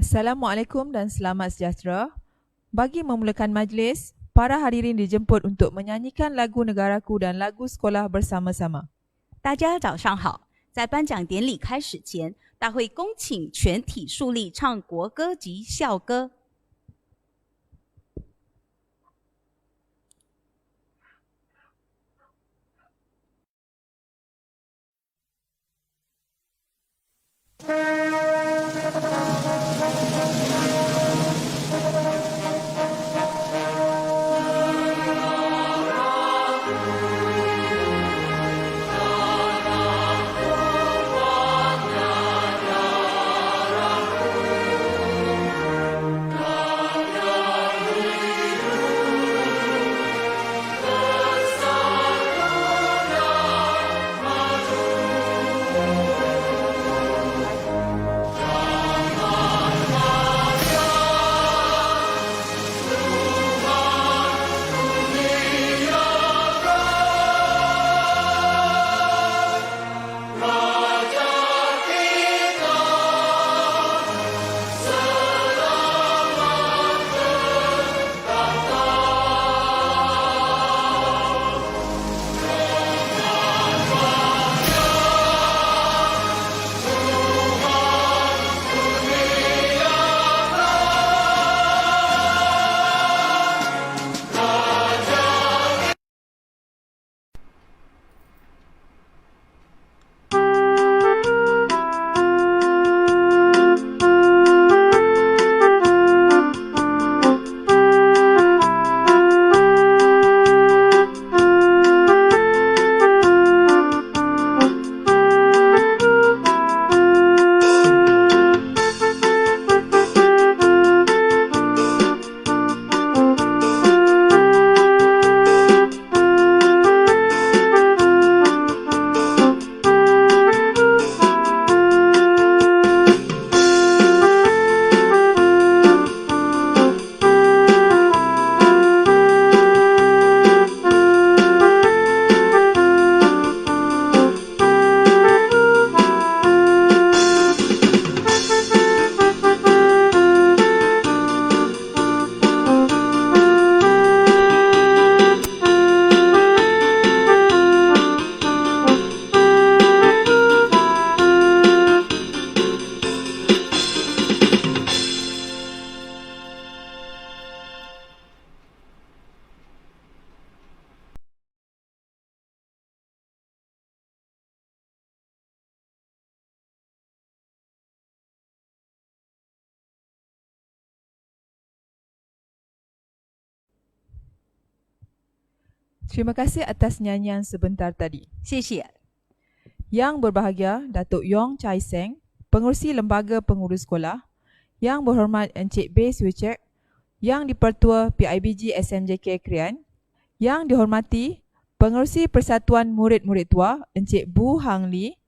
Assalamualaikum dan selamat sejahtera. Bagi memulakan majlis, para hadirin dijemput untuk menyanyikan lagu negaraku dan lagu sekolah bersama-sama. 大家早上好，在颁奖典礼开始前，大会恭请全体肃立唱国歌及校歌。Terima kasih atas nyanyian sebentar tadi. 谢谢。 Yang berbahagia Datuk Yong Chai Seng, Pengerusi Lembaga Pengurus Sekolah, Yang berhormat Encik B. Swicek, Yang di-Pertua PIBG SMJK Krian, Yang dihormati Pengerusi Persatuan Murid-Murid Tua Encik Bu Hang Lee,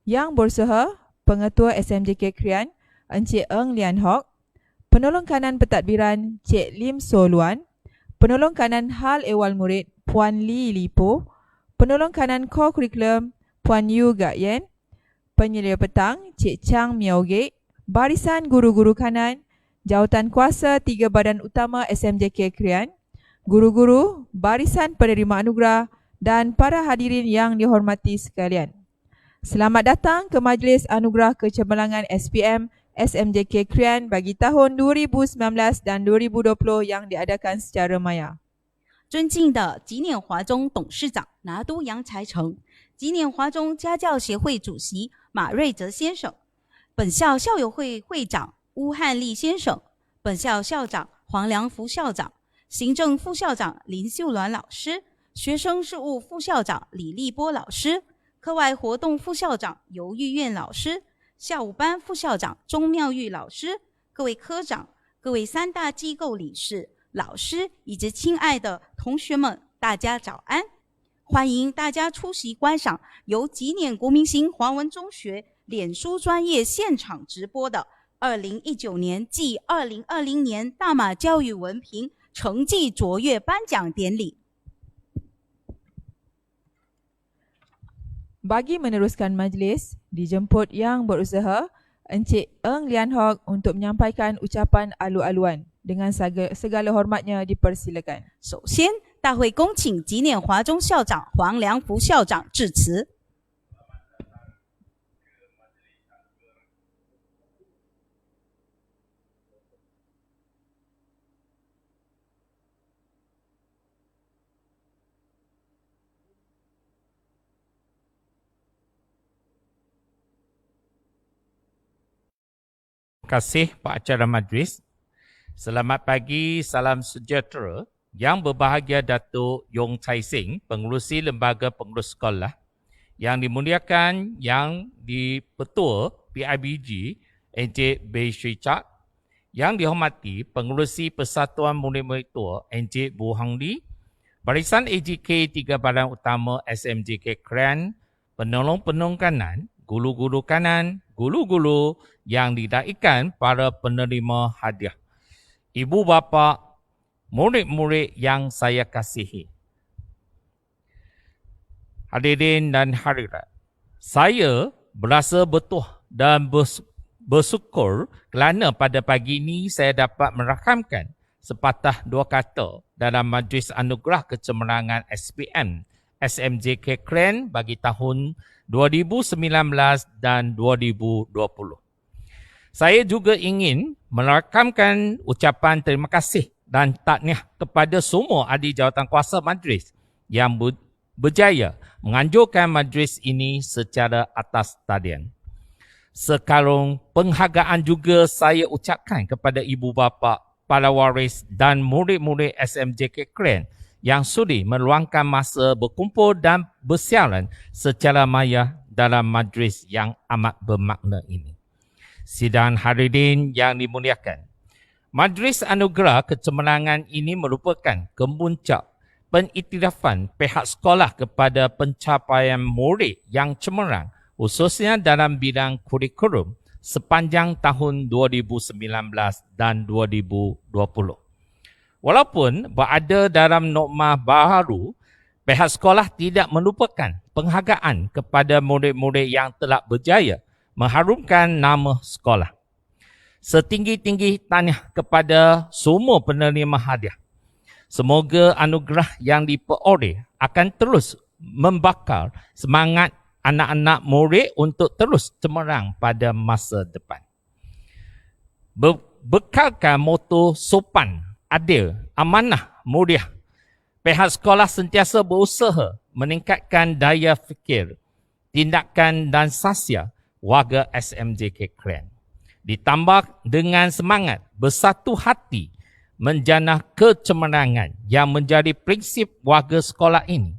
Yang berusaha Pengetua SMJK Krian Encik Eng Lian Hock, Penolong Kanan Pentadbiran Cik Lim So Luan, Penolong Kanan Hal Ehwal Murid Puan Lee Lipo, Penolong Kanan Core Curriculum Puan Yu Gak Yen, Penyelia Petang Cik Chang Miao Ge, Barisan Guru-Guru Kanan, Jawatan Kuasa 3 Badan Utama SMJK Krian, Guru-Guru, Barisan Penerima Anugerah dan para hadirin yang dihormati sekalian. Selamat datang ke Majlis Anugerah Kecemerlangan SPM SMJK Krian bagi tahun 2019 dan 2020 yang diadakan secara maya. 尊敬的吉念华中董事长拿督杨才成，吉念华中家教协会主席马瑞泽先生，本校校友会会长邬汉立先生，本校校长黄良福校长，行政副校长林秀鸾老师，学生事务副校长李立波老师，课外活动副校长游玉苑老师，下午班副校长钟妙玉老师，各位科长，各位三大机构理事、老师以及亲爱的同学们，大家早安！欢迎大家出席观赏由吉念国民型华文中学脸书专业现场直播的2019年暨2020年大马教育文凭成绩卓越颁奖典礼。 Bagi meneruskan majlis, dijemput yang berusaha Encik Eng Lian Hock untuk menyampaikan ucapan alu-aluan. Dengan segala hormatnya dipersilakan. 首先，大会恭请吉念华中校长黄良福校长致辞。Terima kasih Pak Acara Majlis. Selamat pagi, salam sejahtera. Yang berbahagia Datuk Yong Chai Seng, Pengerusi Lembaga Pengurus Sekolah. Yang dimuliakan Yang di-Petua PIBG, Encik Bei Shui Chak. Yang dihormati Pengerusi Persatuan Murid-Murid Tua, Encik Bu Hang Li. Barisan AGK 3 Badan Utama SMJK Keren, penolong-penolong kanan, guru-guru kanan, guru-guru yang didaikan para penerima hadiah. Ibu bapa, murid-murid yang saya kasihi. Hadirin dan hadirat, saya berasa betul dan bersyukur kerana pada pagi ini saya dapat merakamkan sepatah dua kata dalam Majlis Anugerah Kecemerlangan SPM SMJK Keren bagi tahun 2019 dan 2020. Saya juga ingin merakamkan ucapan terima kasih dan tahniah kepada semua ahli jawatankuasa majlis yang berjaya menganjurkan majlis ini secara atas talian. Sekarang penghargaan juga saya ucapkan kepada ibu bapa, para waris dan murid-murid SMJK Keren yang sudi meluangkan masa berkumpul dan bersiaran secara maya dalam majlis yang amat bermakna ini. Sidang hadirin yang dimuliakan, Majlis Anugerah Kecemerlangan ini merupakan kemuncak pengiktirafan pihak sekolah kepada pencapaian murid yang cemerlang, khususnya dalam bidang kurikulum sepanjang tahun 2019 dan 2020. Walaupun berada dalam norma baharu, pihak sekolah tidak melupakan penghargaan kepada murid-murid yang telah berjaya mengharumkan nama sekolah. Setinggi-tinggi tahniah kepada semua penerima hadiah. Semoga anugerah yang diperoleh akan terus membakar semangat anak-anak murid untuk terus cemerlang pada masa depan. Bekalkan moto sopan, adil, amanah, mulia, pihak sekolah sentiasa berusaha meningkatkan daya fikir, tindakan dan sahsia warga SMJK Keren. Ditambah dengan semangat bersatu hati menjana kecemerlangan yang menjadi prinsip warga sekolah ini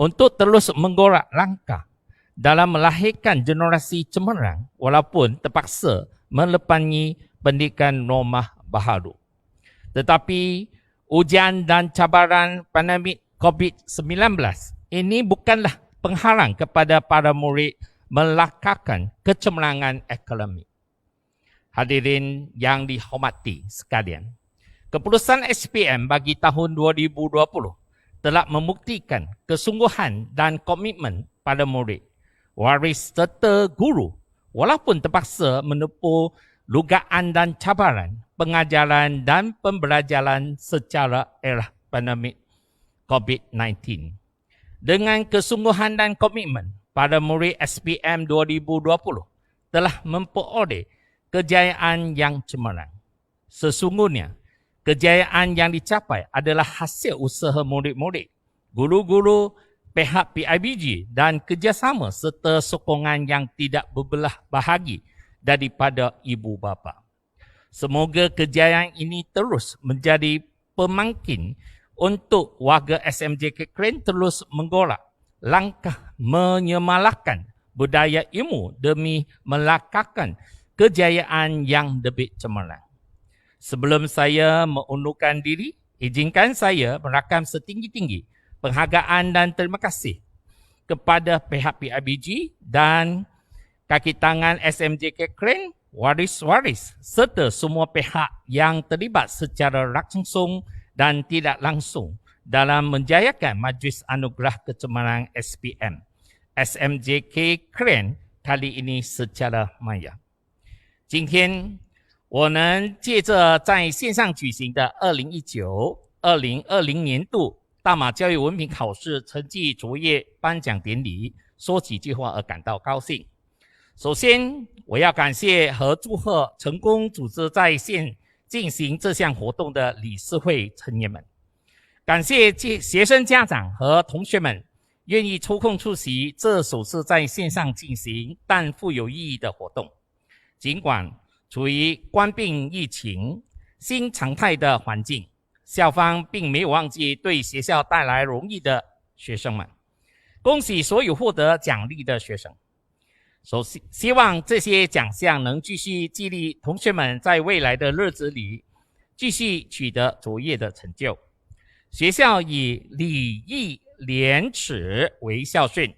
untuk terus menggorak langkah dalam melahirkan generasi cemerlang walaupun terpaksa melepangi pendidikan norma baharu. Tetapi ujian dan cabaran pandemik COVID-19 ini bukanlah penghalang kepada para murid melakarkan kecemerlangan akademik. Hadirin yang dihormati sekalian, keputusan SPM bagi tahun 2020 telah membuktikan kesungguhan dan komitmen pada murid, waris serta guru walaupun terpaksa menempuh lugaan dan cabaran pengajaran dan pembelajaran secara era pandemik COVID-19. Dengan kesungguhan dan komitmen, para murid SPM 2020 telah memperoleh kejayaan yang cemerlang. Sesungguhnya, kejayaan yang dicapai adalah hasil usaha murid-murid, guru-guru, pihak PIBG dan kerjasama serta sokongan yang tidak berbelah bahagi daripada ibu bapa. Semoga kejayaan ini terus menjadi pemangkin untuk warga SMJK Keren terus menggorak langkah menyemalahkan budaya ilmu demi melakarkan kejayaan yang lebih cemerlang. Sebelum saya mengundurkan diri, izinkan saya merakam setinggi-tinggi penghargaan dan terima kasih kepada pihak PIBG dan kaki tangan SMJK Keren, waris-waris serta semua pihak yang terlibat secara langsung dan tidak langsung dalam menjayakan Majlis Anugerah Kecemerlangan SPM SMJK Keren kali ini secara maya. 今天我能借着在线上举行的2019-2020年度大马教育文凭考试成绩卓越颁奖典礼说几句话而感到高兴。首先，我要感谢和祝贺成功组织在线进行这项活动的理事会成员们，感谢学生家长和同学们愿意抽空出席这首次在线上进行但富有意义的活动。尽管处于冠病疫情新常态的环境，校方并没有忘记对学校带来荣誉的学生们。恭喜所有获得奖励的学生。希望这些奖项能继续激励同学们在未来的日子里继续取得卓越的成就。学校以礼义廉耻为校训，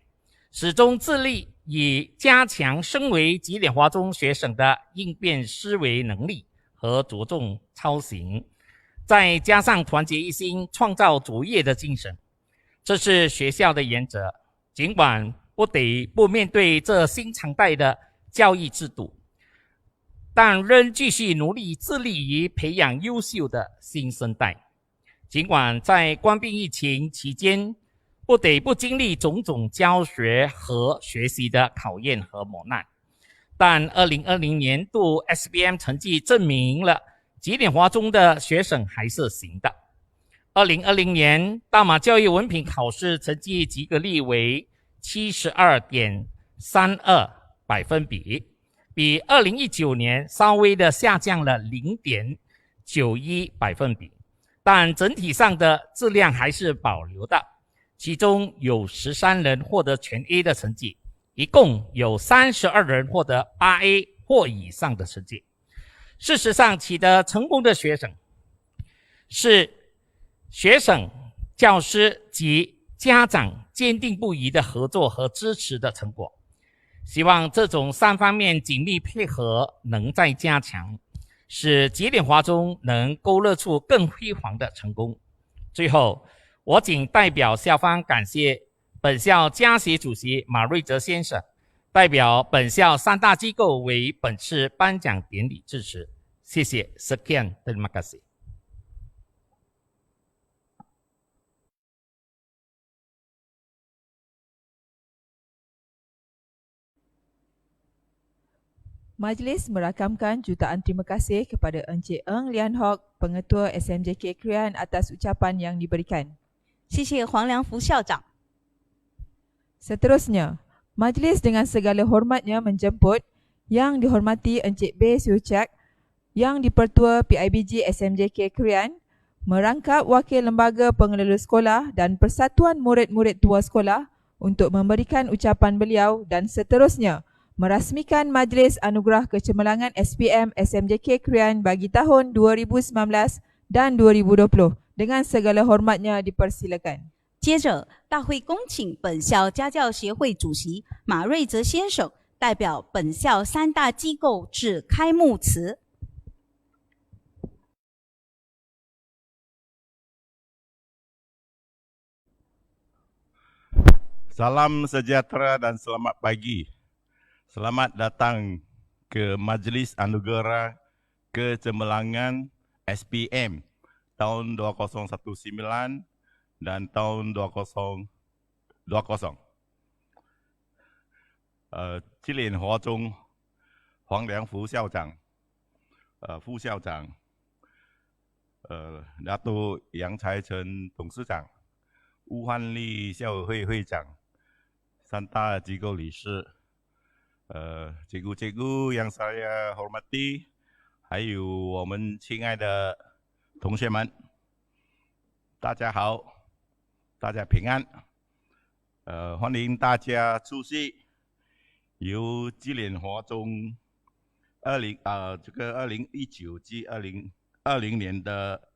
始终致力以加强身为吉典华中学生的应变思维能力和着重操行，再加上团结一心创造卓越的精神，这是学校的原则。尽管不得不面对这新常态的教育制度，但仍继续努力致力于培养优秀的新生代。尽管在冠病疫情期间不得不经历种种教学和学习的考验和磨难，但2020年度 SBM 成绩证明了吉典华中的学生还是行的。2020年大马教育文凭考试成绩及格率为 72.32 百分比，比2019年稍微的下降了 0.91 百分比，但整体上的质量还是保留的。其中有13人获得全 A 的成绩，一共有32人获得 8A 或以上的成绩。事实上，取得成功的学生是学生、教师及家长坚定不移的合作和支持的成果。希望这种3方面紧密配合能再加强，使吉典华中能勾勒出更辉煌的成功。最后，我仅代表校方感谢本校家协主席马瑞泽先生，代表本校3大机构为本次颁奖典礼致辞。谢谢。Sekian terima kasih。Majlis merakamkan jutaan terima kasih kepada Encik Eng Lian Hock, Pengetua SMJK Krian atas ucapan yang diberikan. 谢谢黄良福校长。 Seterusnya, majlis dengan segala hormatnya menjemput Yang dihormati Encik B. Siucak, Yang Dipertua PIBG SMJK Krian, merangkap Wakil Lembaga Pengelola Sekolah dan Persatuan Murid-Murid Tua Sekolah untuk memberikan ucapan beliau dan seterusnya merasmikan Majlis Anugerah Kecemerlangan SPM SMJK Krian bagi tahun 2019 dan 2020. Dengan segala hormatnya dipersilakan. 接着，大会恭请本校家教协会主席马瑞泽先生代表本校3大机构致开幕词。 Salam sejahtera dan selamat pagi. Selamat datang ke Majlis Anugerah Kecemerlangan SPM tahun 2019 dan tahun 2020. 吉联华中黄良福校长、副校长、Dato' Yang Chai Cheng 董事长、乌汉丽校友会会长、3大机构理事、cikgu-cikgu yang saya hormati， 还有我们亲爱的同学们，大家好，大家平安。欢迎大家出席由吉联华中2019至2020年的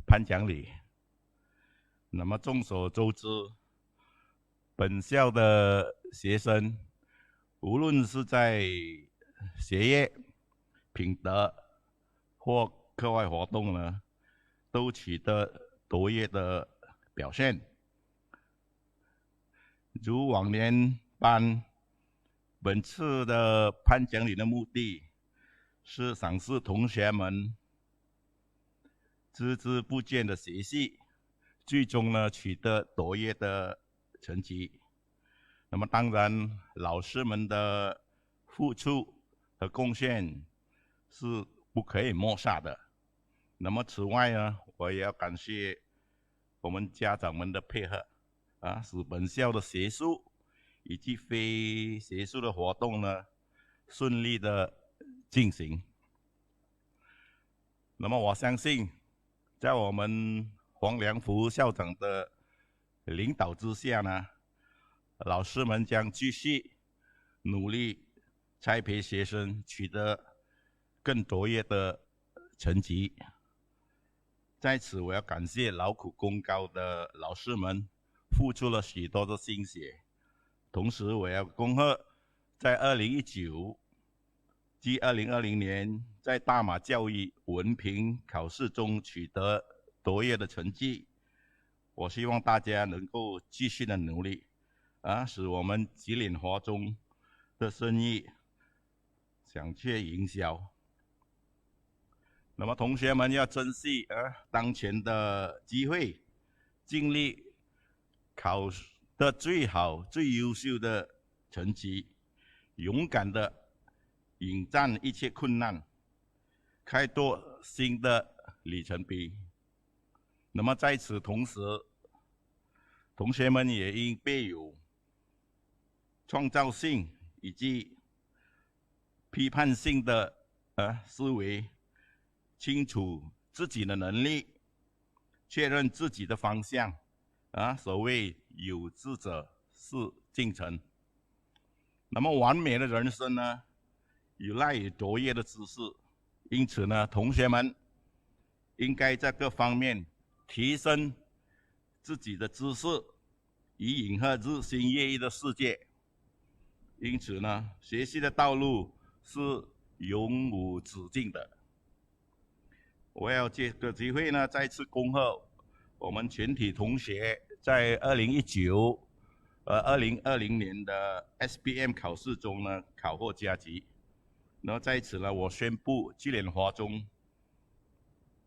颁奖礼。那么众所周知，本校的学生无论是在学业、品德或课外活动呢，都取得卓越的表现。如往年般，本次的颁奖礼的目的是赏识同学们孜孜不倦的学习，最终呢取得卓越的成绩。那么当然，老师们的付出和贡献是不可以抹杀的。那么此外呢，我也要感谢我们家长们的配合，使本校的学术以及非学术的活动呢顺利的进行。那么我相信，在我们黄良福校长的领导之下呢，老师们将继续努力栽培学生，取得更卓越的成绩。在此，我要感谢劳苦功高的老师们，付出了许多的心血。同时，我要恭贺在2019及2020年在大马教育文凭考试中取得卓越的成绩。我希望大家能够继续的努力，使我们吉林华中的生意响彻云霄。那么同学们要珍惜当前的机会，尽力考得最好、最优秀的成绩，勇敢的迎战一切困难，开拓新的里程碑。那么在此同时，同学们也应备有创造性以及批判性的思维，清楚自己的能力，确认自己的方向。所谓有志者事竟成。那么完美的人生呢，有赖于卓越的知识，因此呢，同学们应该在各方面提升自己的知识，以迎合日新月异的世界。因此呢，学习的道路是永无止境的。我要借这个机会呢，再次恭贺我们全体同学在2019、2020年的 SPM 考试中呢考获佳绩。然后在此呢，我宣布吉林华中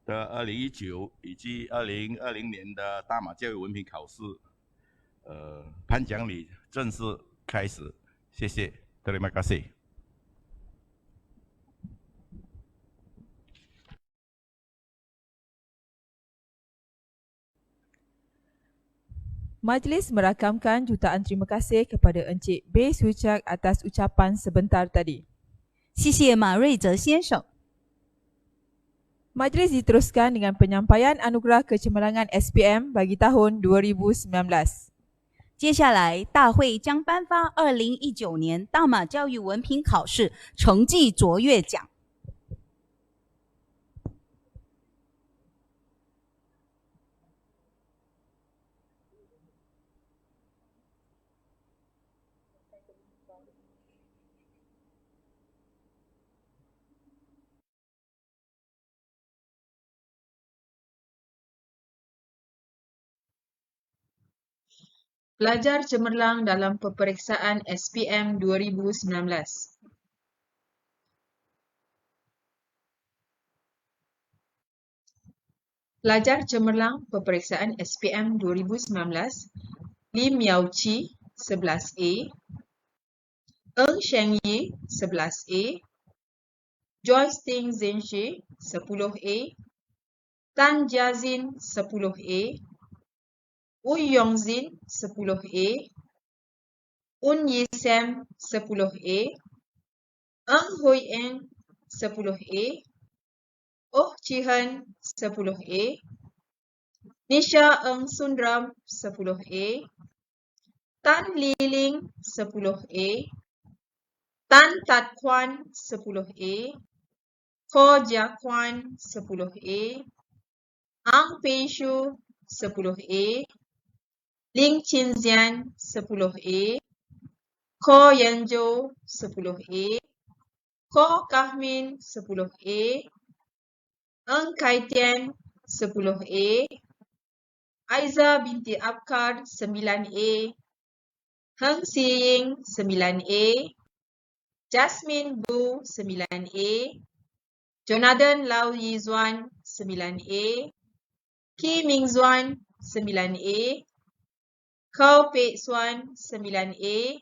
的2019以及2020年的大马教育文凭考试，颁奖礼正式开始。谢谢，Terima kasih。Majlis merakamkan jutaan terima kasih kepada Encik B. Suchak atas ucapan sebentar tadi. 谢谢马瑞泽先生。 Majlis diteruskan dengan penyampaian anugerah kecemerlangan SPM bagi tahun 2019. 接下来，大会将颁发2019年大马教育文凭考试成绩卓越奖。 Pelajar cemerlang dalam peperiksaan SPM 2019. Pelajar cemerlang peperiksaan SPM 2019, Lim Yao Chi 11A, Eng Sheng Yi 11A, Joyce Ting Zhenxi 10A, Tan Jiazin 10A, Uy Yongzin 10A, Un Yi Sam 10A, Eng Hui Eng 10A, Oh Chi Han 10A, Nisha Eng Sundram 10A, Tan Li Ling 10A, Tan Tat Kwan 10A, Ko Jia Kwan 10A, Ang Pei Shu 10A, Ling Qinzian 10A, Ko Yanzhou 10A, Ko Kahmin 10A, Eng Kai Tian 10A, Aiza binti Abkar 9A, Heng Siying 9A, Jasmine Bu 9A, Jonathan Lau Yizuan 9A, Ki Ming Zuan 9A, Khao Pei Suan 9A,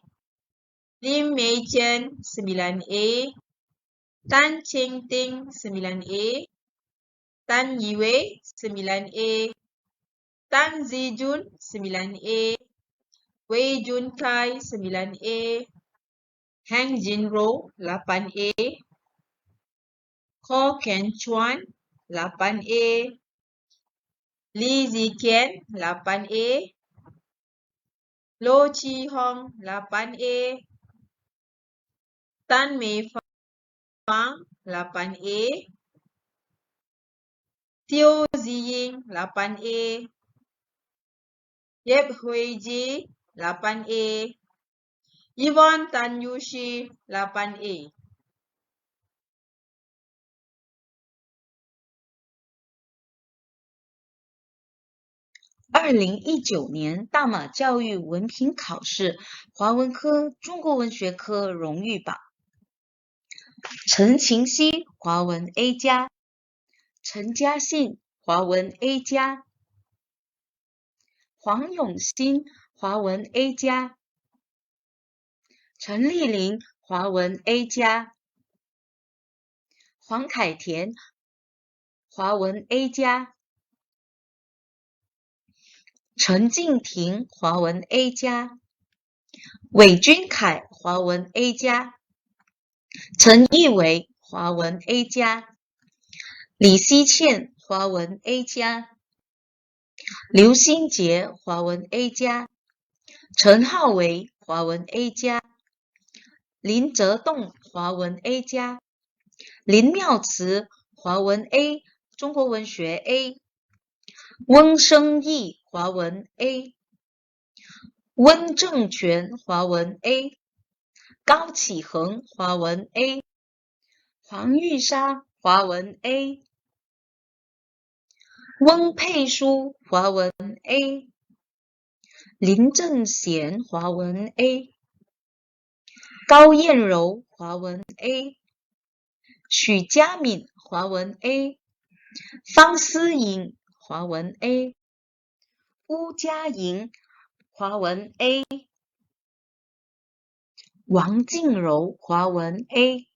Lim Mei Chen 9A, Tan Cheng Ting 9A, Tan Yiwei 9A, Tan Zijun 9A, Wei Jun Kai 9A, Hang Jinro 8A, Ko Ken Chuan 8A, Lee Zikian 8A, Lo Chi Hong 8A, Tan Mei Fang 8A, Teo Ziying 8A, Yep Hui Ji 8A, Yvonne Tan Yushi 8A。2019年大马教育文凭考试华文科中国文学科荣誉榜：陈晴熙华文 A 加，陈嘉信华文 A 加，黄永新华文 A 加，陈丽玲华文 A 加，黄凯田华文 A 加，陈静婷华文 A 加，韦君凯华文 A 加，陈义伟华文 A 加，李希倩华文 A 加，刘新杰华文 A 加，陈浩维华文 A 加，林哲栋华文 A 加，林妙慈华文 A 中国文学 A， 温生义华文 A， 温正全华文 A， 高启恒华文 A， 黄玉莎华文 A， 温佩书华文 A， 林正贤华文 A， 高燕柔华文 A， 许佳敏华文 A， 方思颖华文 A， 邬佳莹华文 A， 王静柔华文 A，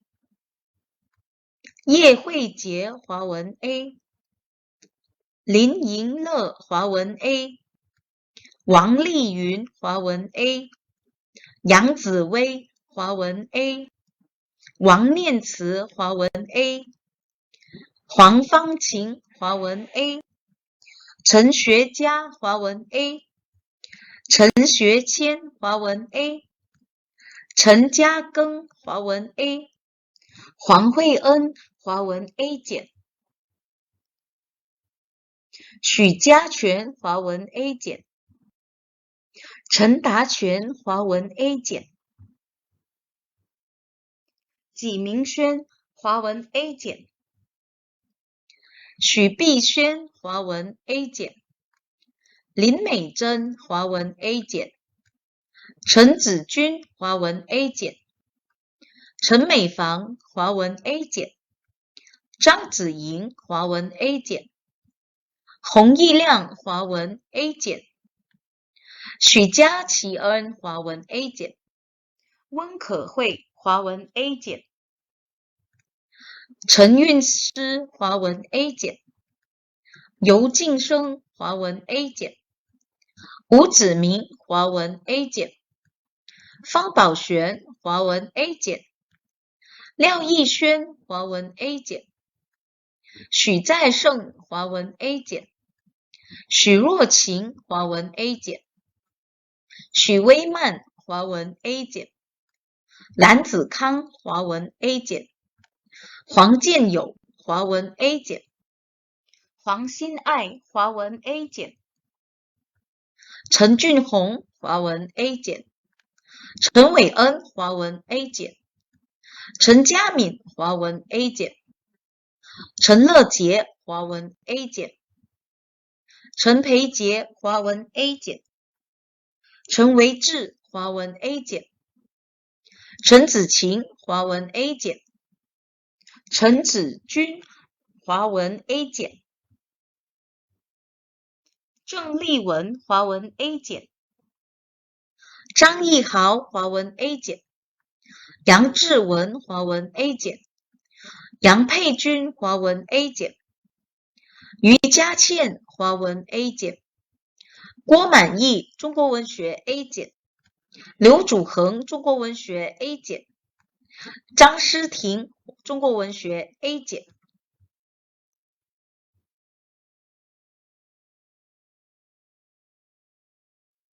叶慧杰华文 A， 林盈乐华文 A， 王丽云华文 A， 杨紫薇华文 A， 王念慈华文 A， 黄芳琴华文 A， 陈学佳华文 A， 陈学谦华文 A， 陈嘉庚华文 A， 黄慧恩华文 A 减，许家全华文 A 减，陈达全华文 A 减，纪明轩华文 A 减，许碧轩华文 A 减，林美珍华文 A 减，陈子君华文 A 减，陈美芳华文 A 减，张子莹华文 A 减，洪义亮华文 A 减，许佳琪恩华文 A 减，温可慧华文 A 减，陈韵诗华文 A 减，尤晋生华文 A 减，吴子明华文 A 减，方宝璇华文 A 减，廖义轩华文 A 减，许再胜华文 A 减，许若晴华文 A 减，许威曼华文 A 减，蓝子康华文 A 减，黄建友华文 A 减，黄心爱华文 A 减，陈俊宏华文 A 减，陈伟恩华文 A 减，陈嘉敏华文 A 减，陈乐杰华文 A 减，陈培杰华文 A 减，陈维志华文 A 减，陈子晴华文 A 减，陈子君，华文 A 减。郑丽文，华文 A 减。张义豪，华文 A 减。杨志文，华文 A 减。杨佩君，华文 A 减。于佳倩，华文 A 减。郭满意，中国文学 A 减。刘祖恒，中国文学 A 减。张诗婷，中国文学 A 减。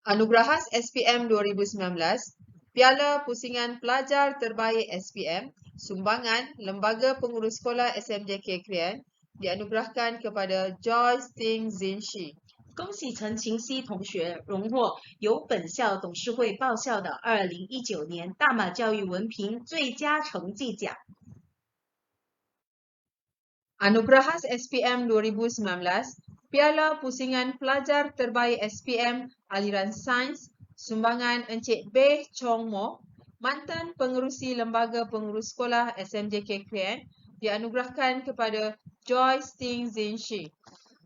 Anugerahas SPM 2019, Piala Pusingan Pelajar Terbaik SPM, sumbangan Lembaga Pengurus Sekolah SMJK Krian dianugerahkan kepada Joyce Ting Zinshi. 恭喜陈晴熙同学荣获由本校董事会报校的2019年大马教育文凭最佳成绩奖。Anugerahas SPM 2019, Piala Pusingan Pelajar Terbaik SPM Aliran Sains, sumbangan Encik Beh Chong Mo, mantan pengerusi Lembaga Pengurus Sekolah SMJK Krian, dianugerahkan kepada Joyce Ting Zinshi.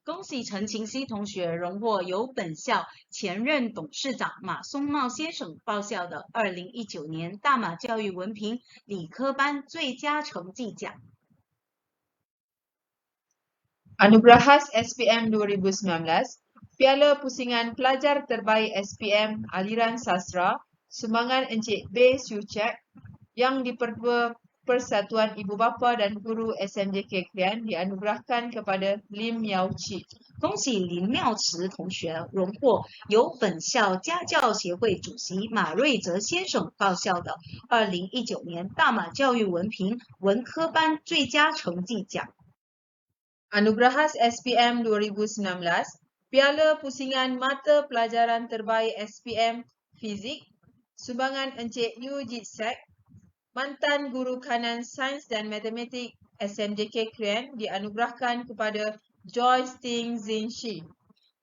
恭喜陈晴熙同学荣获由本校前任董事长马松茂先生报校的2019年大马教育文凭理科班最佳成绩奖。Anugerahas SPM 2019, Piala Pusingan Pelajar Terbaik SPM Aliran Sastra, sumbangan Encik Beh Siu Chek, yang di-Pertua Persatuan Ibu Bapa dan Guru SMJK Krian dianugerahkan kepada Lim Yao Chi. 恭喜林妙慈同学荣获由本校家教协会主席马瑞泽先生报校的2019年大马教育文凭文科班最佳成绩奖。Anugerahas SPM 2019, Piala Pusingan Mata Pelajaran Terbaik SPM Fizik, sumbangan Encik Yu Jit Sek, mantan guru kanan sains dan matematik SMJK Krian dianugerahkan kepada Joyce Ting Zinshi.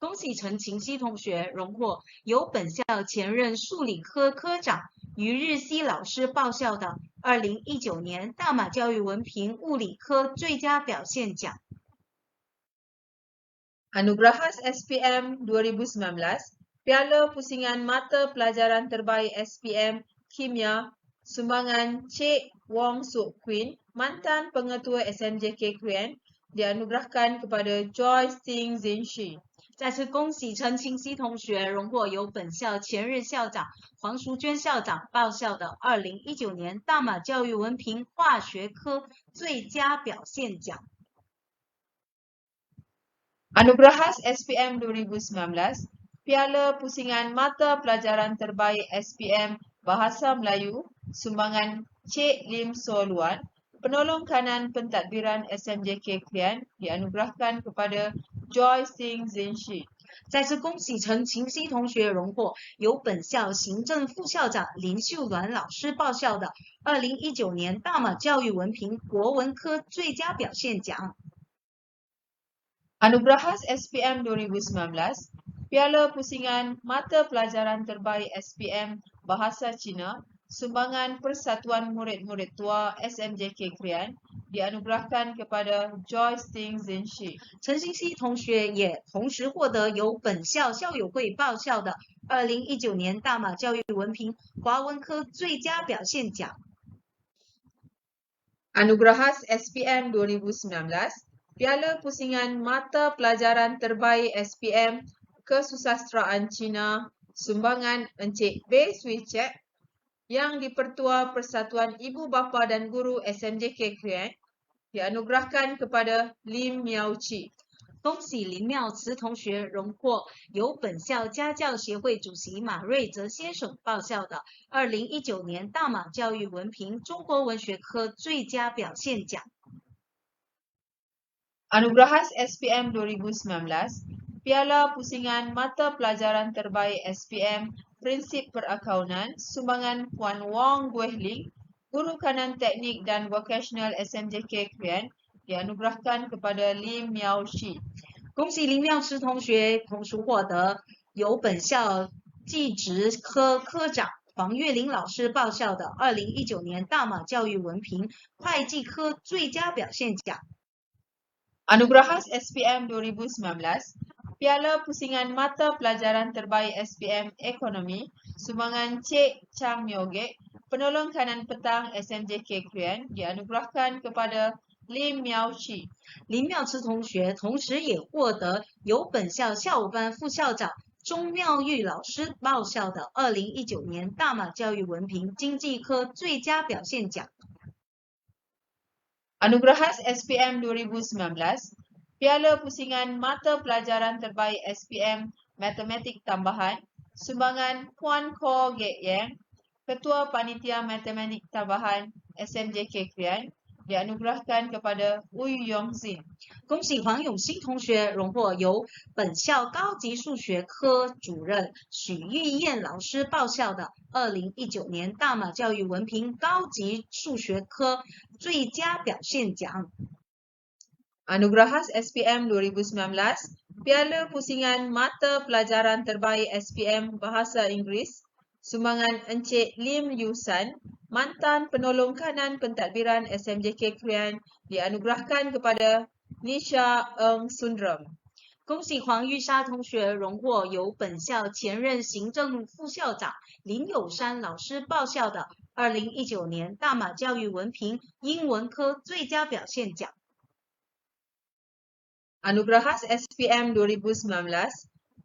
恭喜陈晴熙同学荣获由本校前任数理科科长于日熙老师报校的2019年大马教育文凭物理科最佳表现奖。Anugerahas SPM 2019, Piala Pusingan Mata Pelajaran Terbaik SPM Kimia, sumbangan Cik Wong Sok Queen, mantan pengetua SMJK Krian, dianugerahkan kepada Joyce Ting Zinshi. 再次恭喜陈晴熙同学荣获由本校前任校长黄淑娟校长报校的2019年大马教育文凭化学科最佳表现奖。Anugerahas SPM 2019, Piala Pusingan Mata Pelajaran Terbaik SPM Bahasa Melayu, sumbangan Cik Lim So Luan, penolong kanan pentadbiran SMJK Krian, dianugerahkan kepada Joyce Ting Zinshi. 再次恭喜陈晴熙同学荣获由本校行政副校长林秀鸾老师报校的2019年大马教育文凭国文科最佳表现奖。Anugerahas SPM 2019, Piala Pusingan Mata Pelajaran Terbaik SPM Bahasa Cina, sumbangan Persatuan Murid-Murid Tua SMJK Krian, dianugerahkan kepada Joyce Ting Zinshi. 陈欣熙同学也同时获得由本校校友会报校的2019年大马教育文凭华文科最佳表现奖。Anugerahas SPM 2019, Piala Pusingan Mata Pelajaran Terbaik SPM Kesusasteraan Cina, sumbangan Encik Beh Swee Chek, yang di-Pertua Persatuan Ibu Bapa dan Guru SMJK Krian, dianugerahkan kepada Lim Yao Chi. 恭喜林妙慈同学荣获由本校家教协会主席马瑞泽先生报校的2019年大马教育文凭中国文学科最佳表现奖。Anugerahas SPM 2019, Piala Pusingan Mata Pelajaran Terbaik SPM Prinsip Perakaunan, sumbangan Puan Wong Gueh Ling, Guru Kanan Teknik dan Vocational SMJK Krian, dianugerahkan kepada Lim Yao Shi. 恭喜林妙慈同学同时获得由本校技职科科长黄月玲老师报效的2019年大马教育文凭会计科最佳表现奖。 Anugerah khas SPM 2019, Piala Pusingan Mata Pelajaran Terbaik SPM Ekonomi, sumbangan Cik Chang Myogek, penolong kanan petang SMJK Krian, dianugerahkan kepada Lim Miao Chi. 林妙慈同学同时也获得由本校校务班副校长钟妙玉老师报效的2019年大马教育文凭经济科最佳表现奖。 Anugerah khas SPM 2019, Piala Pusingan Mata Pelajaran Terbaik SPM Matematik Tambahan, sumbangan Puan Ko Gek Yang, Ketua Panitia Matematik Tambahan SMJK Krian, dianugerahkan kepada Ui Yong Zin. 恭喜黄永新同学荣获由本校高级数学科主任许玉燕老师报效的2019年大马教育文凭高级数学科最佳表现奖。 Anugerah khas SPM 2019, Piala Pusingan Mata Pelajaran Terbaik SPM Bahasa Inggeris, sumbangan Encik Lim Yusan, mantan penolong kanan pentadbiran SMJK Krian, dianugerahkan kepada Nisha Eng Sundram. 恭喜黄玉莎同学荣获由本校前任行政副校长林友山老师报效的2019年大马教育文凭英文科最佳表现奖。 Anugerah khas SPM 2019,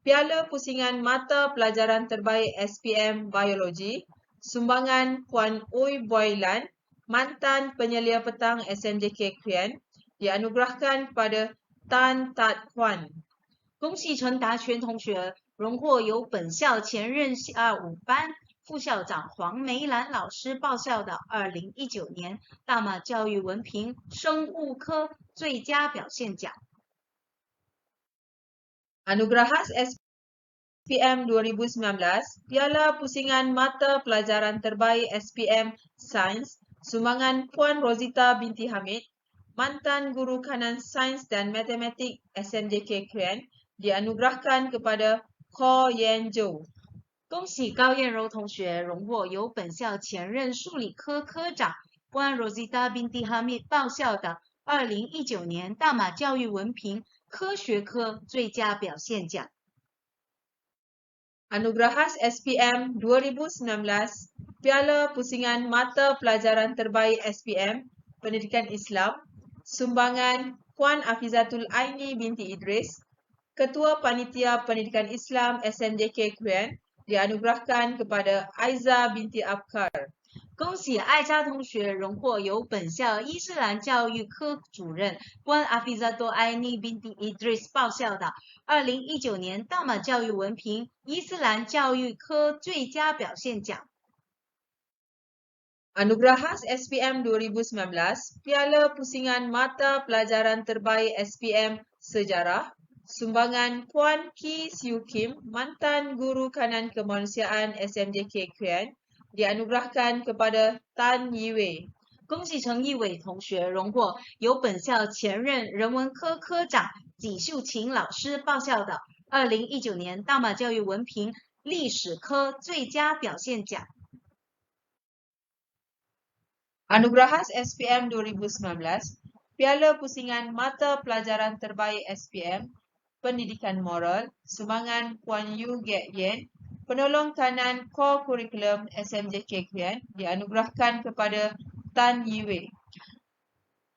Piala Pusingan Mata Pelajaran Terbaik SPM Biologi, sumbangan Puan Ui Boylan, mantan penyelia petang SMJK Krian, dianugerahkan kepada Tan Tat Huan. 恭喜陈达全同学荣获由本校前任下午班副校长黄梅兰老师报效的2019年大马教育文凭生物科最佳表现奖。 Anugerah khas SPM 2019, Piala Pusingan Mata Pelajaran Terbaik SPM Sains, sumbangan Puan Rosita binti Hamid, mantan guru kanan sains dan matematik SMJK Krian, dianugerahkan kepada Ko Yen Jo. 恭喜高燕柔同学荣获由本校前任数理科科长关 Rosita Binti Hamid 报效的2019年大马教育文凭科学科最佳表现奖。 Anugerah khas SPM 2019, Piala Pusingan Mata Pelajaran Terbaik SPM Pendidikan Islam, sumbangan Puan Afizatul Aini binti Idris, Ketua Panitia Pendidikan Islam SMJK Krian, dianugerahkan kepada Aiza binti Abkar. 恭喜艾佳同学荣获由本校伊斯兰教育科主任关阿菲扎多埃尼 Binti Idris 报效的2019年大马教育文凭伊斯兰教育科最佳表现奖。 Anugerah khas SPM 2019, Piala Pusingan Mata Pelajaran Terbaik SPM Sejarah, sumbangan Puan Ki Siu Kim, mantan guru kanan kemanusiaan SMJK Krian, dianugerahkan kepada Tan Yiwei. 恭喜陈义伟同学荣获由本校前任人文科科长纪秀琴老师报效的2019年大马教育文凭历史科最佳表现奖。 Anugerah khas SPM 2019, Piala Pusingan Mata Pelajaran Terbaik SPM Pendidikan Moral, sumbangan Puan Yu Gek Yen, penolong kanan Core Curriculum SMJK Krian, dianugerahkan kepada Tan Yiwei.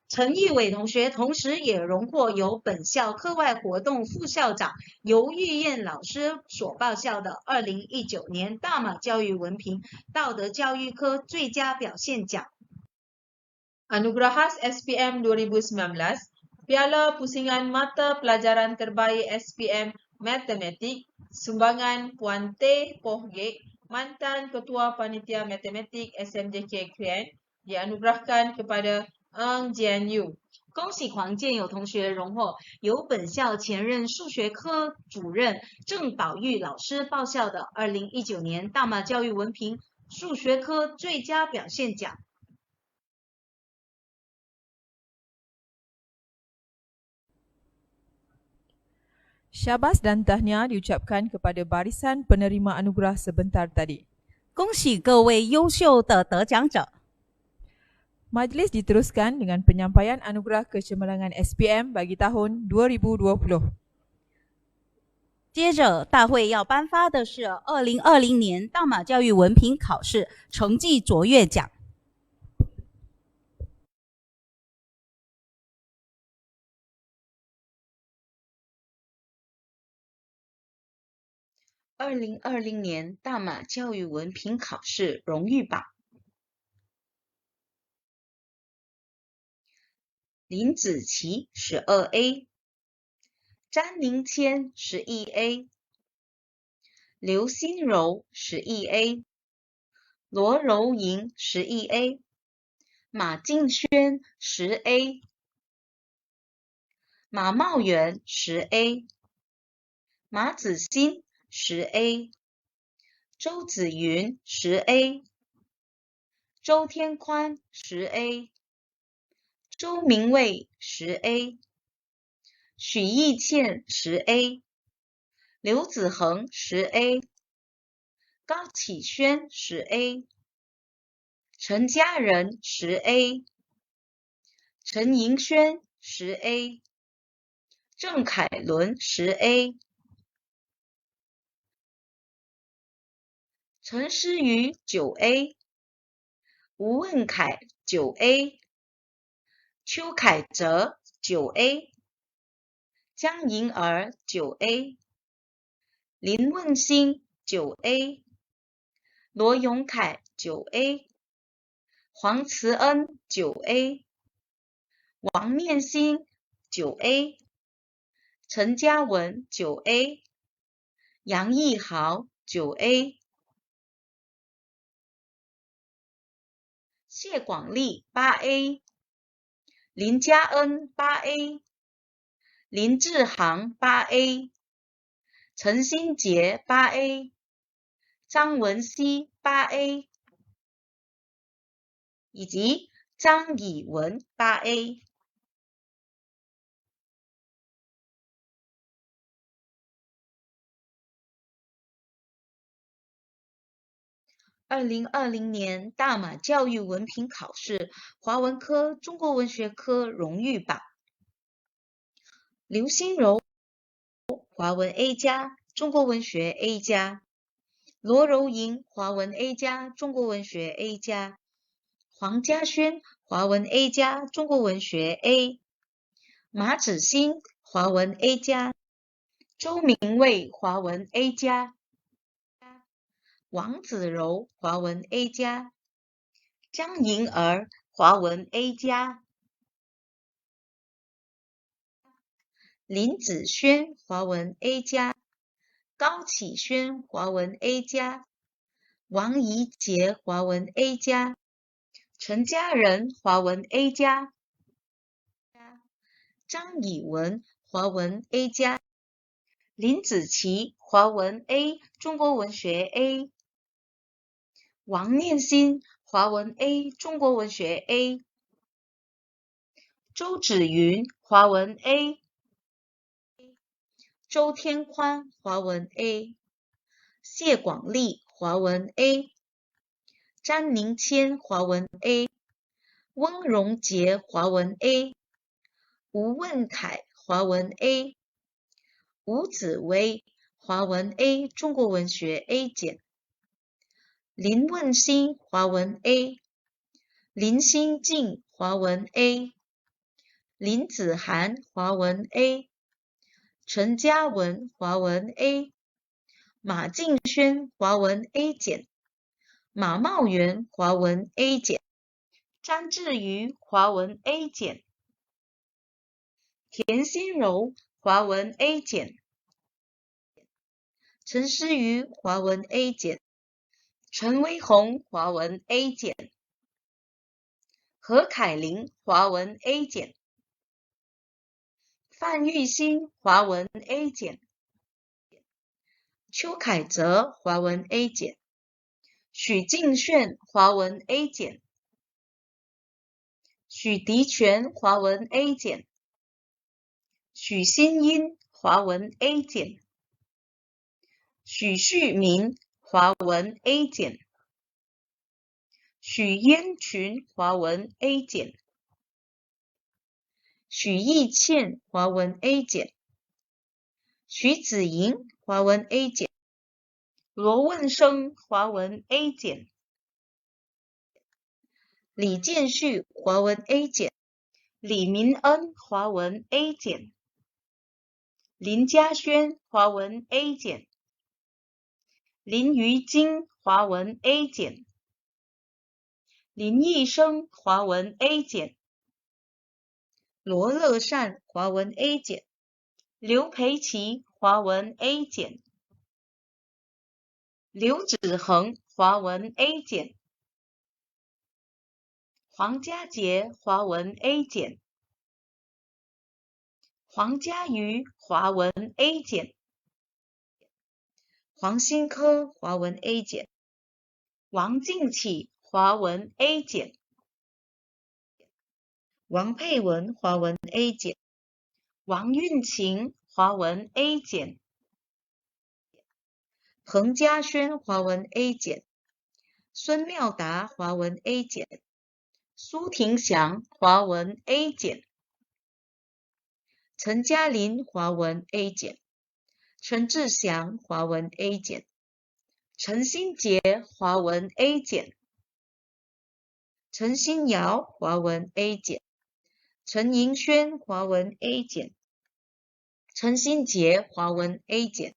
陈义伟同学同时也荣获由本校课外活动副校长尤玉燕老师所报效的2019年大马教育文凭道德教育科最佳表现奖。 Anugerah khas SPM 2019, Piala Pusingan Mata Pelajaran Terbaik SPM Matematik, sumbangan Puan Teh Poh Gek, mantan Ketua Panitia Matematik SMJK Krian, dianugerahkan kepada Eng Jian Yu. 恭喜黄建友同学荣获由本校前任数学科主任郑宝玉老师报效的2019年大马教育文凭数学科最佳表现奖。 Syabas dan tahniah diucapkan kepada barisan penerima anugerah sebentar tadi. 恭喜各位优秀的得奖者。 Majlis diteruskan dengan penyampaian anugerah kecemerlangan SPM bagi tahun 2020. 接着，大会要颁发的是2020年大马教育文凭考试成绩卓越奖。2020年大马教育文凭考试荣誉榜，林子琪12A， 詹宁谦11A， 刘心柔11A， 罗柔莹11A， 马敬轩10A， 马茂元10A， 马子欣10A， 周子云10A， 周天宽10A， 周明卫10A， 许义倩10A， 刘子恒10A， 高启轩10A， 陈家人10A， 陈盈轩10A， 郑凯伦10A， 陈诗瑜9A， 吴问凯9A， 邱凯哲9A， 江莹儿9A， 林问兴9A， 罗永凯9A， 黄慈恩9A， 王念欣9A， 陈嘉文9A， 杨义豪9A， 谢广利8A， 林嘉恩8A， 林志航8A， 陈新杰8A， 张文熙8A， 以及张以文8A。2020年大马教育文凭考试华文科中国文学科荣誉榜，刘心柔华文 A 加，中国文学 A 加，罗柔莹华文 A 加，中国文学 A 加，黄嘉轩华文 A 加，中国文学 A， 马子欣华文 A 加，周明卫华文 A 加，王子柔华文 A 加，张莹儿华文 A 加，林子轩华文 A 加，高启轩华文 A 加，王怡杰华文 A 加，陈家人华文 A 加，张以文华文 A 加，林子琪华文 A， 中国文学 A， 王念欣华文 A， 中国文学 A， 周芷云华文 A， 周天宽华文 A， 谢广利华文 A， 詹宁谦华文 A， 温荣杰华文 A， 吴问凯华文 A， 吴子薇华文 A， 中国文学 A 减，林问兴华文 A， 林新静华文 A， 林子涵华文 A， 陈嘉文华文 A， 马敬轩华文 A 减，马茂元华文 A 减，张志瑜华文 A 减，田心柔华文 A 减，陈诗瑜华文 A 减，陈威宏华文 A 减，何凯琳华文 A 减，范玉兴华文 A 减，邱凯哲华文 A 减，许敬炫华文 A 减，许迪全华文 A 减，许新英华文 A 减，许旭明华文 A 减，许嫣群华文 A 减，许艺倩华文 A 减，许子莹华文 A 减，罗问生华文 A 减，李建旭华文 A 减，李明恩华文 A 减，林嘉轩华文 A 减，林于金华文 A 减，林义生华文 A 减，罗乐善华文 A 减，刘培奇华文 A 减，刘子恒华文 A 减，黄家杰华文 A 减，黄家瑜华文 A 减，黄新科华文 A 减，王敬启华文 A 减，王佩文华文 A 减，王运晴华文 A 减，彭嘉轩华文 A 减，孙妙达华文 A 减，苏廷祥华文 A 减，陈嘉玲华文 A 减，陈志祥华文 A 减，陈新杰华文 A 减，陈新瑶华文 A 减，陈盈轩华文 A 减，陈新杰华文 A 减，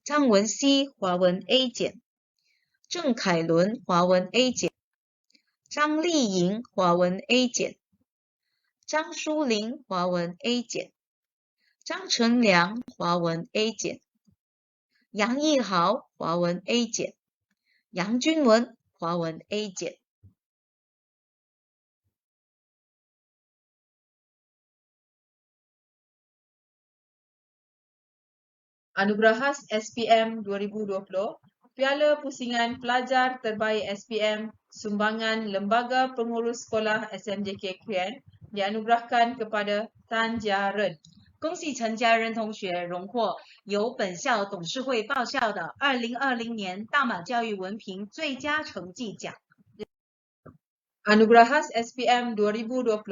张文熙华文 A 减，郑凯伦华文 A 减，张丽莹华文 A 减，张淑玲华文 A 减，张成良华文 A 减，杨义豪华文 A 减，杨君文华文 A 减。Anugerahas SPM 2020, Piala Pusingan Pelajar Terbaik SPM, Sumbangan Lembaga Pengurus Sekolah SMJK Krian dianugerahkan kepada Tan Jia Ren. 恭喜陈家人同学荣获由本校董事会报校的2020年大马教育文凭最佳成绩奖。Anugerahas SPM 2020,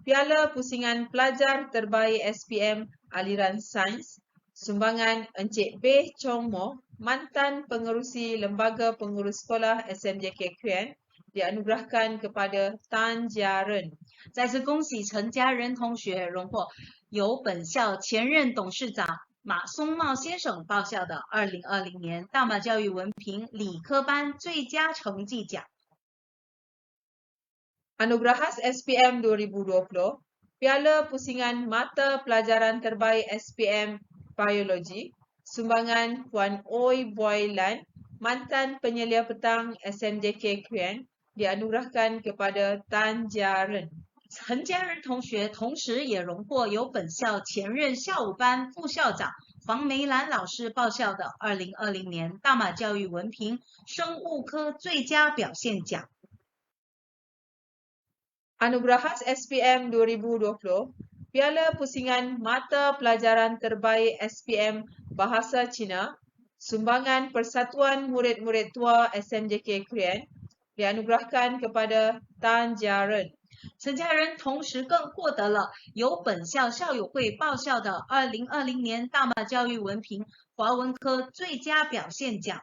Piala Pusingan Pelajar Terbaik SPM Aliran Sains, Sumbangan Encik Beh Chong Mo, mantan pengerusi Lembaga Pengurus Sekolah SMJK Krian, dianugerahkan kepada Tan Jia Ren. 再次恭喜陈家人同学荣获由本校前任董事长马松茂先生报校的2020年大马教育文凭理科班最佳成绩奖。Anugerahas SPM 2020, Piala Pusingan Mata Pelajaran Terbaik SPM Biologi, Sumbangan Puan Oi Boy Lan, mantan penyelia petang SMJK Krian, dianugerahkan kepada Tan Jia Ren. 陈家人同学同时也荣获由本校前任校务班副校长黄梅兰老师报校的2020年大马教育文凭生物科最佳表现奖。Anugerahas SPM 2020, Piala Pusingan Mata Pelajaran Terbaik SPM Bahasa Cina, Sumbangan Persatuan Murid-Murid Tua SMJK Krian, dianugerahkan kepada Tan Jia Ren. 陈家人同时更获得了由本校校友会报校的2020年大马教育文凭华文科最佳表现奖。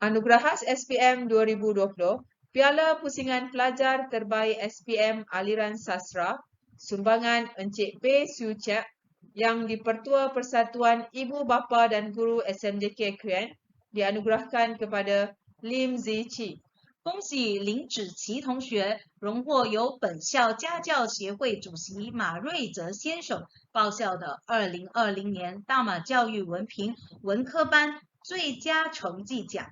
Anugerahas SPM 2020, Piala Pusingan Pelajar Terbaik SPM Aliran Sastra, Sumbangan Encik Beh Siu Chiap, yang di-Pertua Persatuan Ibu Bapa dan Guru SMJK Krian, dianugerahkan kepada Lim Ziqi. 恭喜林芷琪同学荣获由本校家教协会主席马瑞泽先生报校的2020年大马教育文凭文科班最佳成绩奖。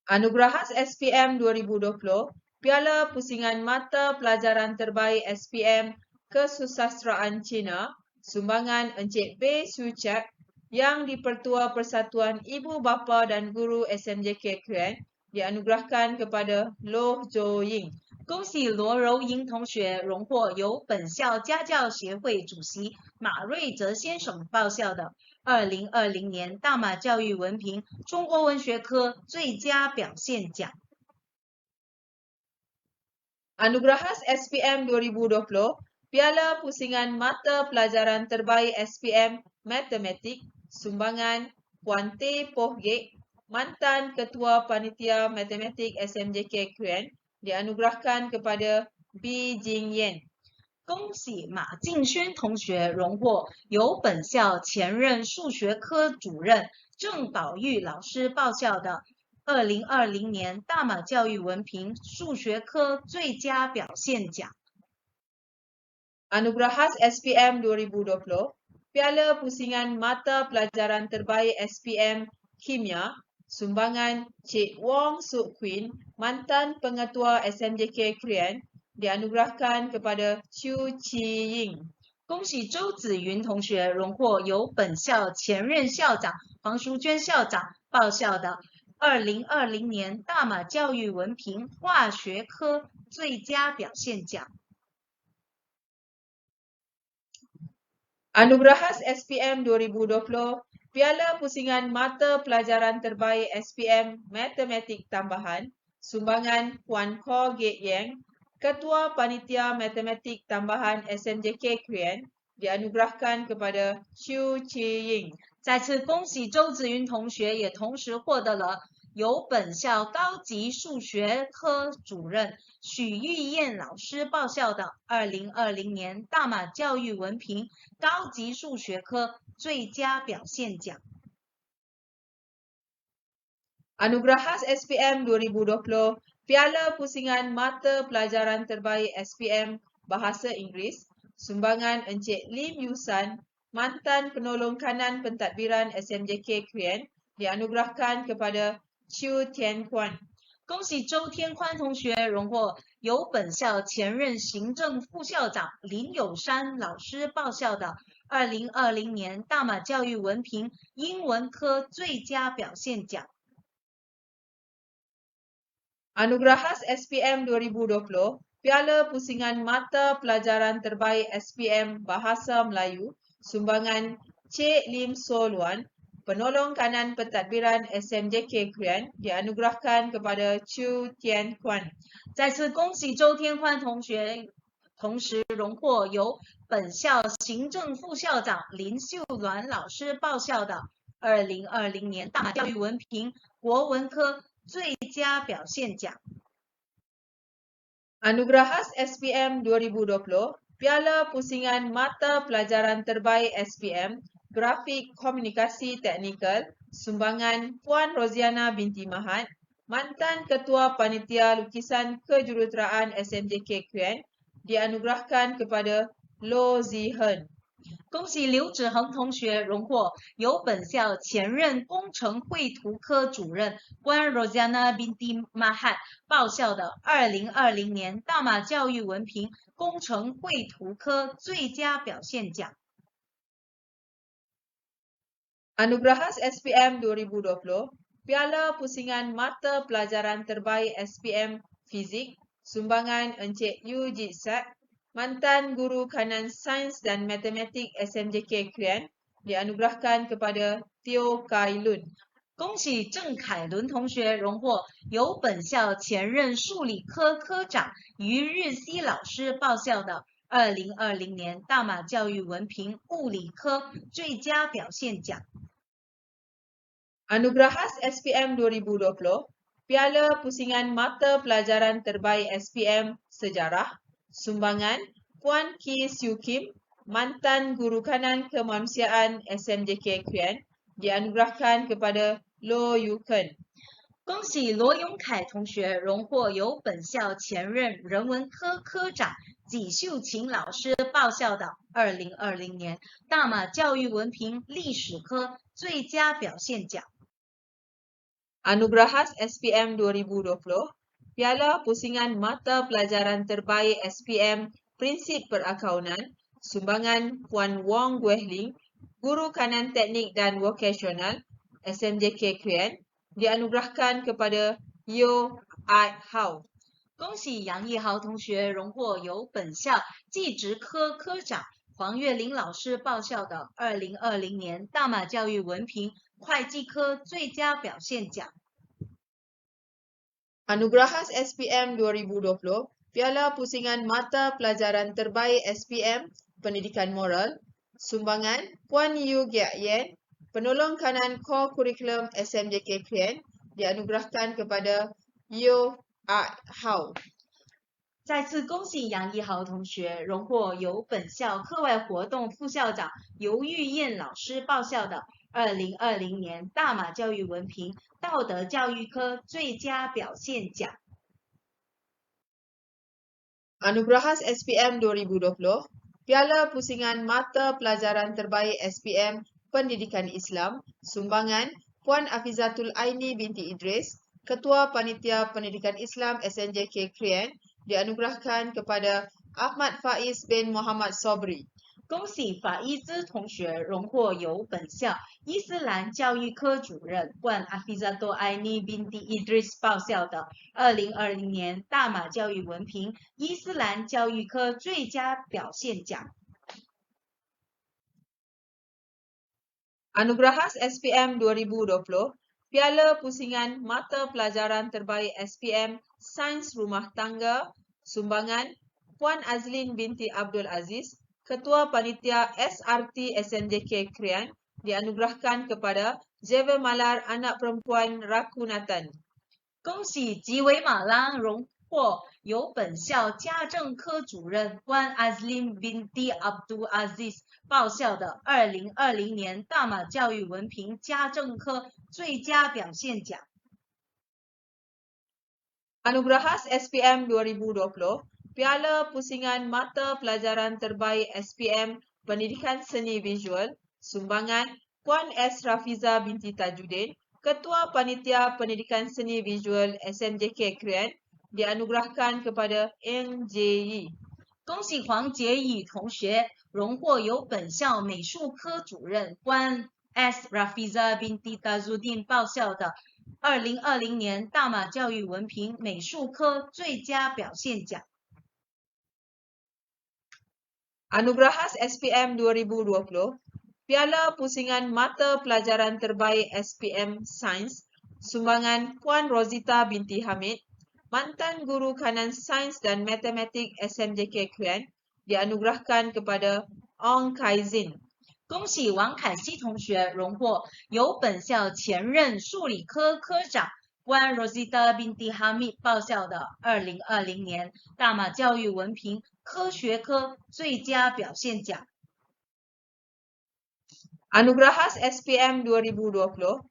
Anugerahas SPM 2020, Piala Pusingan Mata Pelajaran Terbaik SPM Kesusastraan Cina, Sumbangan Encik Beh Siu Chiap, yang di-Pertua Persatuan Ibu Bapa dan Guru SMJK Krian, dianugerahkan kepada Loh Jo Ying. 恭喜罗柔英同学荣获由本校家教协会主席马瑞泽先生报效的2020年大马教育文凭中国文学科最佳表现奖。Anugerahas SPM 2020, Piala Pusingan Mata Pelajaran Terbaik SPM Matematik, sumbangan Puan T. Pohgek, mantan Ketua Panitia Matematik SMJK Kuan, dianugerahkan kepada B. Jing Yen. 恭喜马敬轩同学荣获由本校前任数学科主任郑宝玉老师报效的2020年大马教育文凭数学科最佳表现奖。Anugerahas SPM 2020, Piala Pusingan Mata Pelajaran Terbaik SPM Kimia, sumbangan Cik Wong Suk Queen, mantan pengetua SMJK Krian, dianugerahkan kepada Chu Chi Ying. 恭喜周子云同学荣获由本校前任校长黄淑娟校长报效的2020年大马教育文凭化学科最佳表现奖。Anugerahas SPM 2020, Piala Pusingan Mata Pelajaran Terbaik SPM Matematik Tambahan, sumbangan Puan Ko Giat Yang, Ketua Panitia Matematik Tambahan SMJK Krian, dianugerahkan kepada Chu Chi Ying. 再次恭喜周子云同学，也同时获得了由本校高级数学科主任许玉燕老师报效的2020年大马教育文凭高级数学科最佳表现奖。Anugerahas SPM 2020, Piala Pusingan Mata Pelajaran Terbaik SPM Bahasa Inggeris, sumbangan Encik Lim Yusan, mantan penolong kanan pentadbiran SMJK Krian, dianugerahkan kepada Chu Tian Kuan. 恭喜周天宽同学荣获由本校前任行政副校长林友山老师报效的2020年大马教育文凭英文科最佳表现奖。Anugerahas SPM 2020, Piala Pusingan Mata Pelajaran Terbaik SPM Bahasa Melayu, sumbangan Cik Lim So Luan, penolong kanan pentadbiran SMJK Krian, dianugerahkan kepada Chu Tian Kuan. 再次恭喜周天宽同学，同时荣获由本校行政副校长林秀鸾老师报效的2020年大马教育文凭国文科最佳表现奖。Anugerahas SPM 2020, Piala Pusingan Mata Pelajaran Terbaik SPM Grafik Komunikasi Teknikal, sumbangan Puan Roziana binti Mahat, mantan Ketua Panitia Lukisan Kejuruteraan SMJK Kuan, dianugerahkan kepada Lo Zihen. 恭喜刘志恒同学荣获由本校前任工程绘图科主任关 Roziana binti Mahat 报效的2020年大马教育文凭工程绘图科最佳表现奖。Anugerahas SPM 2020, Piala Pusingan Mata Pelajaran Terbaik SPM Fizik, sumbangan Encik Yu Jitsak, mantan guru kanan sains dan matematik SMJK Krian, dianugerahkan kepada Teo Kai Lun. 恭喜郑凯伦同学荣获由本校前任数理科科长于日熙老师报效的2020年大马教育文凭物理科最佳表现奖。Anugerahas SPM 2020, Piala Pusingan Mata Pelajaran Terbaik SPM Sejarah, sumbangan Puan Ki Siu Kim, mantan guru kanan kemanusiaan SMJK Krian, dianugerahkan kepada Lo Yu Ken. 恭喜罗永凯同学荣获由本校前任人文科科长纪秀琴老师报效的2020年大马教育文凭历史科最佳表现奖。Anugerahas SPM 2020, Piala Pusingan Mata Pelajaran Terbaik SPM Prinsip Perakaunan, sumbangan Puan Wong Guehling, guru kanan teknik dan vokasional SMJK Krian, dianugerahkan kepada Yo Ai Hau. 恭喜杨义豪同学荣获由本校技职科科长黄月玲老师报效的2020年大马教育文凭会计科最佳表现奖。 Anugerahas SPM 2020, Piala Pusingan Mata Pelajaran Terbaik SPM, Pendidikan Moral, sumbangan Puan Yu Gia Yen, penolong kanan Core Curriculum SMJK Krian, dianugerahkan kepada Yo Ah Hao. 再次恭喜杨一豪同学荣获由本校课外活动副校长尤玉燕老师报效的2020年大马教育文凭道德教育科最佳表现奖。 Anugerahas SPM 2020, Piala Pusingan Mata Pelajaran Terbaik SPM, Pendidikan Islam, sumbangan Puan Afizatul Aini binti Idris, Ketua Panitia Pendidikan Islam SNJK Krian, dianugerahkan kepada Ahmad Faiz bin Muhammad Sobri. 恭喜法伊兹同学荣获由本校伊斯兰教育科主任冠阿菲扎多埃尼宾蒂伊德斯报效的2020年大马教育文凭伊斯兰教育科最佳表现奖。 Anugerahas SPM 2020, Piala Pusingan Mata Pelajaran Terbaik SPM, Sains Rumah Tangga, sumbangan Puan Azlin binti Abdul Aziz, Ketua Panitia SRT SNJK Krian, dianugerahkan kepada Xavier Malar anak perempuan Rakunatan. 恭喜吉维马拉荣获由本校家政科主任关阿兹林宾蒂阿卜杜阿兹报效的2020年大马教育文凭家政科最佳表现奖。 Anugerahas SPM 2020, Piala Pusingan Mata Pelajaran Terbaik SPM, Pendidikan Seni Visual, sumbangan Puan S. Rafiza binti Tajuddin, Ketua Panitia Pendidikan Seni Visual SMJK Krian, dianugerahkan kepada Eng Jie. 恭喜黄杰宇同学荣获由本校美术科主任关 S. Rafiza binti Tajuddin 报效的2020年大马教育文凭美术科最佳表现奖。 Anugerahas SPM 2020, Piala Pusingan Mata Pelajaran Terbaik SPM Sains, sumbangan Puan Rosita binti Hamid, mantan guru kanan Sains dan Matematik SMJK Krian, dianugerahkan kepada Ong Kai Zin. 恭喜王凯西同学荣获由本校前任数理科科长关 Rosita binti Hamid 报效的2020年大马教育文凭科学科最佳表现奖。 Anugerahas SPM 2020,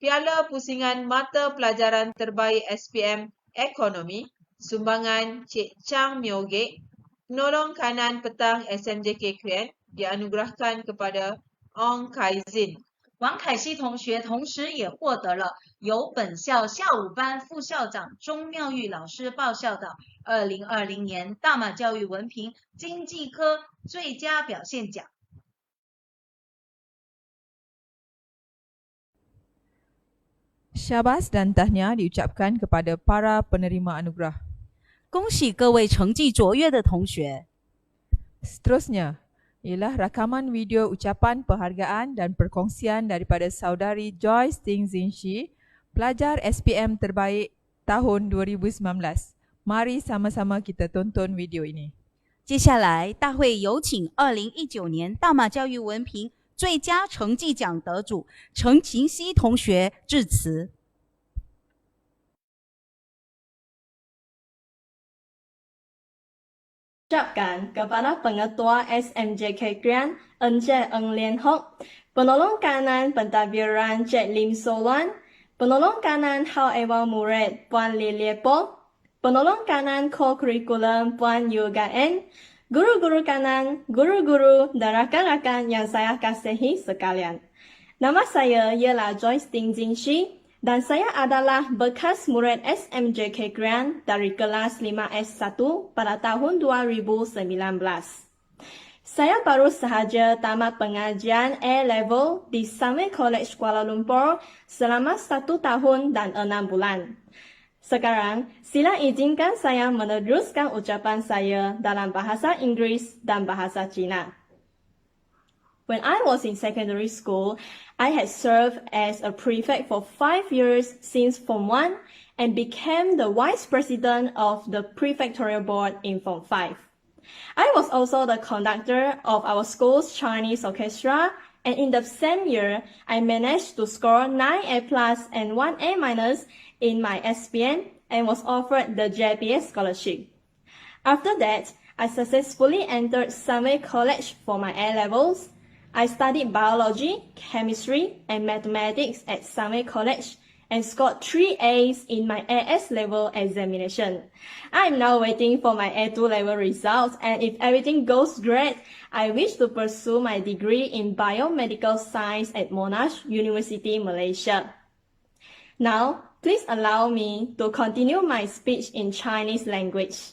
Piala Pusingan Mata Pelajaran Terbaik SPM Ekonomi, sumbangan Cik Chang Myoge, penolong kanan petang SMJK Krian, dianugerahkan kepada Ong Kai Zin. 王凯西同学同时也获得了由本校下午班副校长钟妙玉老师报效的2020年大马教育文凭经济科最佳表现奖。 Syabas dan tahniah diucapkan kepada para penerima anugerah. 恭喜各位成绩卓越的同学。 Seterusnya ialah rakaman video ucapan penghargaan dan perkongsian daripada saudari Joyce Ting Zinshi, pelajar SPM terbaik tahun 2019. Mari sama-sama kita tonton video ini. 接下来，大会有请2019年大马教育文凭最佳成绩奖得主陈晴熙同学致辞。 Ucapkan kepada Pengetua SMJK Krian Encik Eng Lien Hock, Penolong Kanan Pentadbiran Cik Lim Soluan, Penolong Kanan Hal Ehwal Murid Puan Li Liepo, Penolong Kanan Co-Curriculum Puan Yu Gaen, guru-guru kanan, guru-guru dan rakan-rakan yang saya kasihi sekalian. Nama saya ialah Joyce Ting Zinshi dan saya adalah bekas murid SMJK Krian dari kelas 5S1 pada tahun 2019. Saya baru sahaja tamat pengajian A-Level di Sunway College Kuala Lumpur selama 1 tahun dan 6 bulan. Sekarang, sila izinkan saya meneruskan ucapan saya dalam bahasa Inggris dan bahasa Cina. When I was in secondary school, I had served as a prefect for 5 years since Form 1 and became the vice president of the prefectorial board in Form 5. I was also the conductor of our school's Chinese orchestra, and in the same year, I managed to score 9 A+ and 1 A- in my SPM and was offered the JPS scholarship. After that, I successfully entered Sunway College for my A-levels. I studied biology, chemistry, and mathematics at Sunway College and scored 3 A's in my AS level examination. I'm now waiting for my A2 level results, and if everything goes great, I wish to pursue my degree in biomedical science at Monash University, Malaysia. Now, please allow me to continue my speech in Chinese language.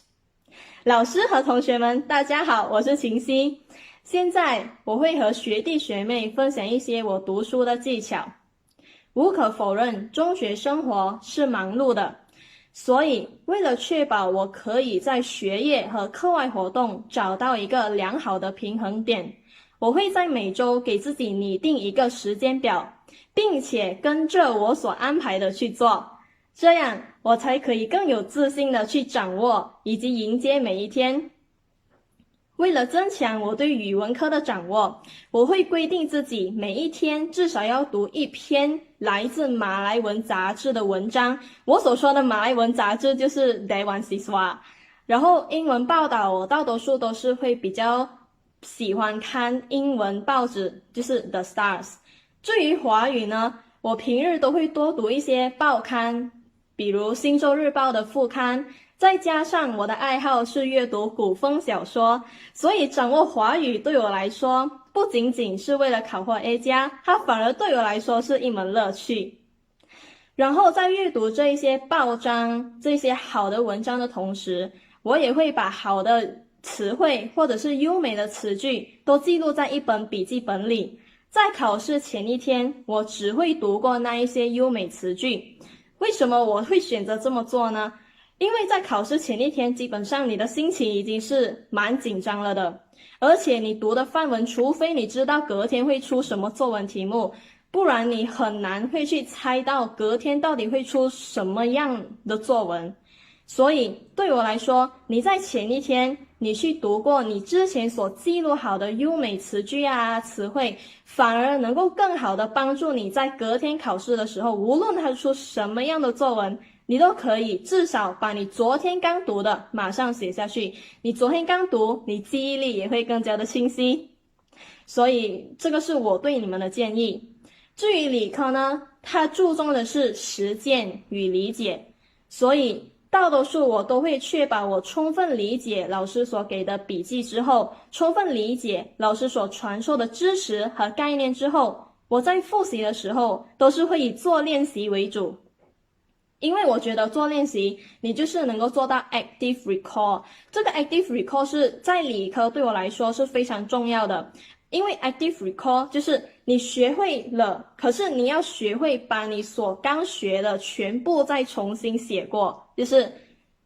老师和同学们，大家好，我是晴熙。现在我会和学弟学妹分享一些我读书的技巧。无可否认，中学生活是忙碌的，所以为了确保我可以在学业和课外活动找到一个良好的平衡点，我会在每周给自己拟定一个时间表，并且跟着我所安排的去做，这样我才可以更有自信的去掌握以及迎接每一天。为了增强我对语文科的掌握，我会规定自己每一天至少要读1篇来自马来文杂志的文章。我所说的马来文杂志就是 Dewan Siswa。然后英文报道，我大多数都是会比较喜欢看英文报纸，就是 The Stars。至于华语呢，我平日都会多读一些报刊，比如《新洲日报》的副刊。再加上我的爱好是阅读古风小说，所以掌握华语对我来说不仅仅是为了考获 A+， 它反而对我来说是一门乐趣。然后在阅读这一些报章、这些好的文章的同时，我也会把好的词汇或者是优美的词句都记录在一本笔记本里。在考试前一天，我只会读过那一些优美词句。为什么我会选择这么做呢？因为在考试前一天，基本上你的心情已经是蛮紧张了的，而且你读的范文，除非你知道隔天会出什么作文题目，不然你很难会去猜到隔天到底会出什么样的作文。所以对我来说，你在前一天你去读过你之前所记录好的优美词句啊、词汇，反而能够更好的帮助你在隔天考试的时候，无论它出什么样的作文，你都可以至少把你昨天刚读的马上写下去，你昨天刚读，你记忆力也会更加的清晰。所以这个是我对你们的建议。至于理科呢，它注重的是实践与理解，所以大多数我都会确保我充分理解老师所给的笔记之后，充分理解老师所传授的知识和概念之后，我在复习的时候都是会以做练习为主。因为我觉得做练习，你就是能够做到 active recall。这个 active recall 是在理科对我来说是非常重要的。因为 active recall 就是你学会了，可是你要学会把你所刚学的全部再重新写过。就是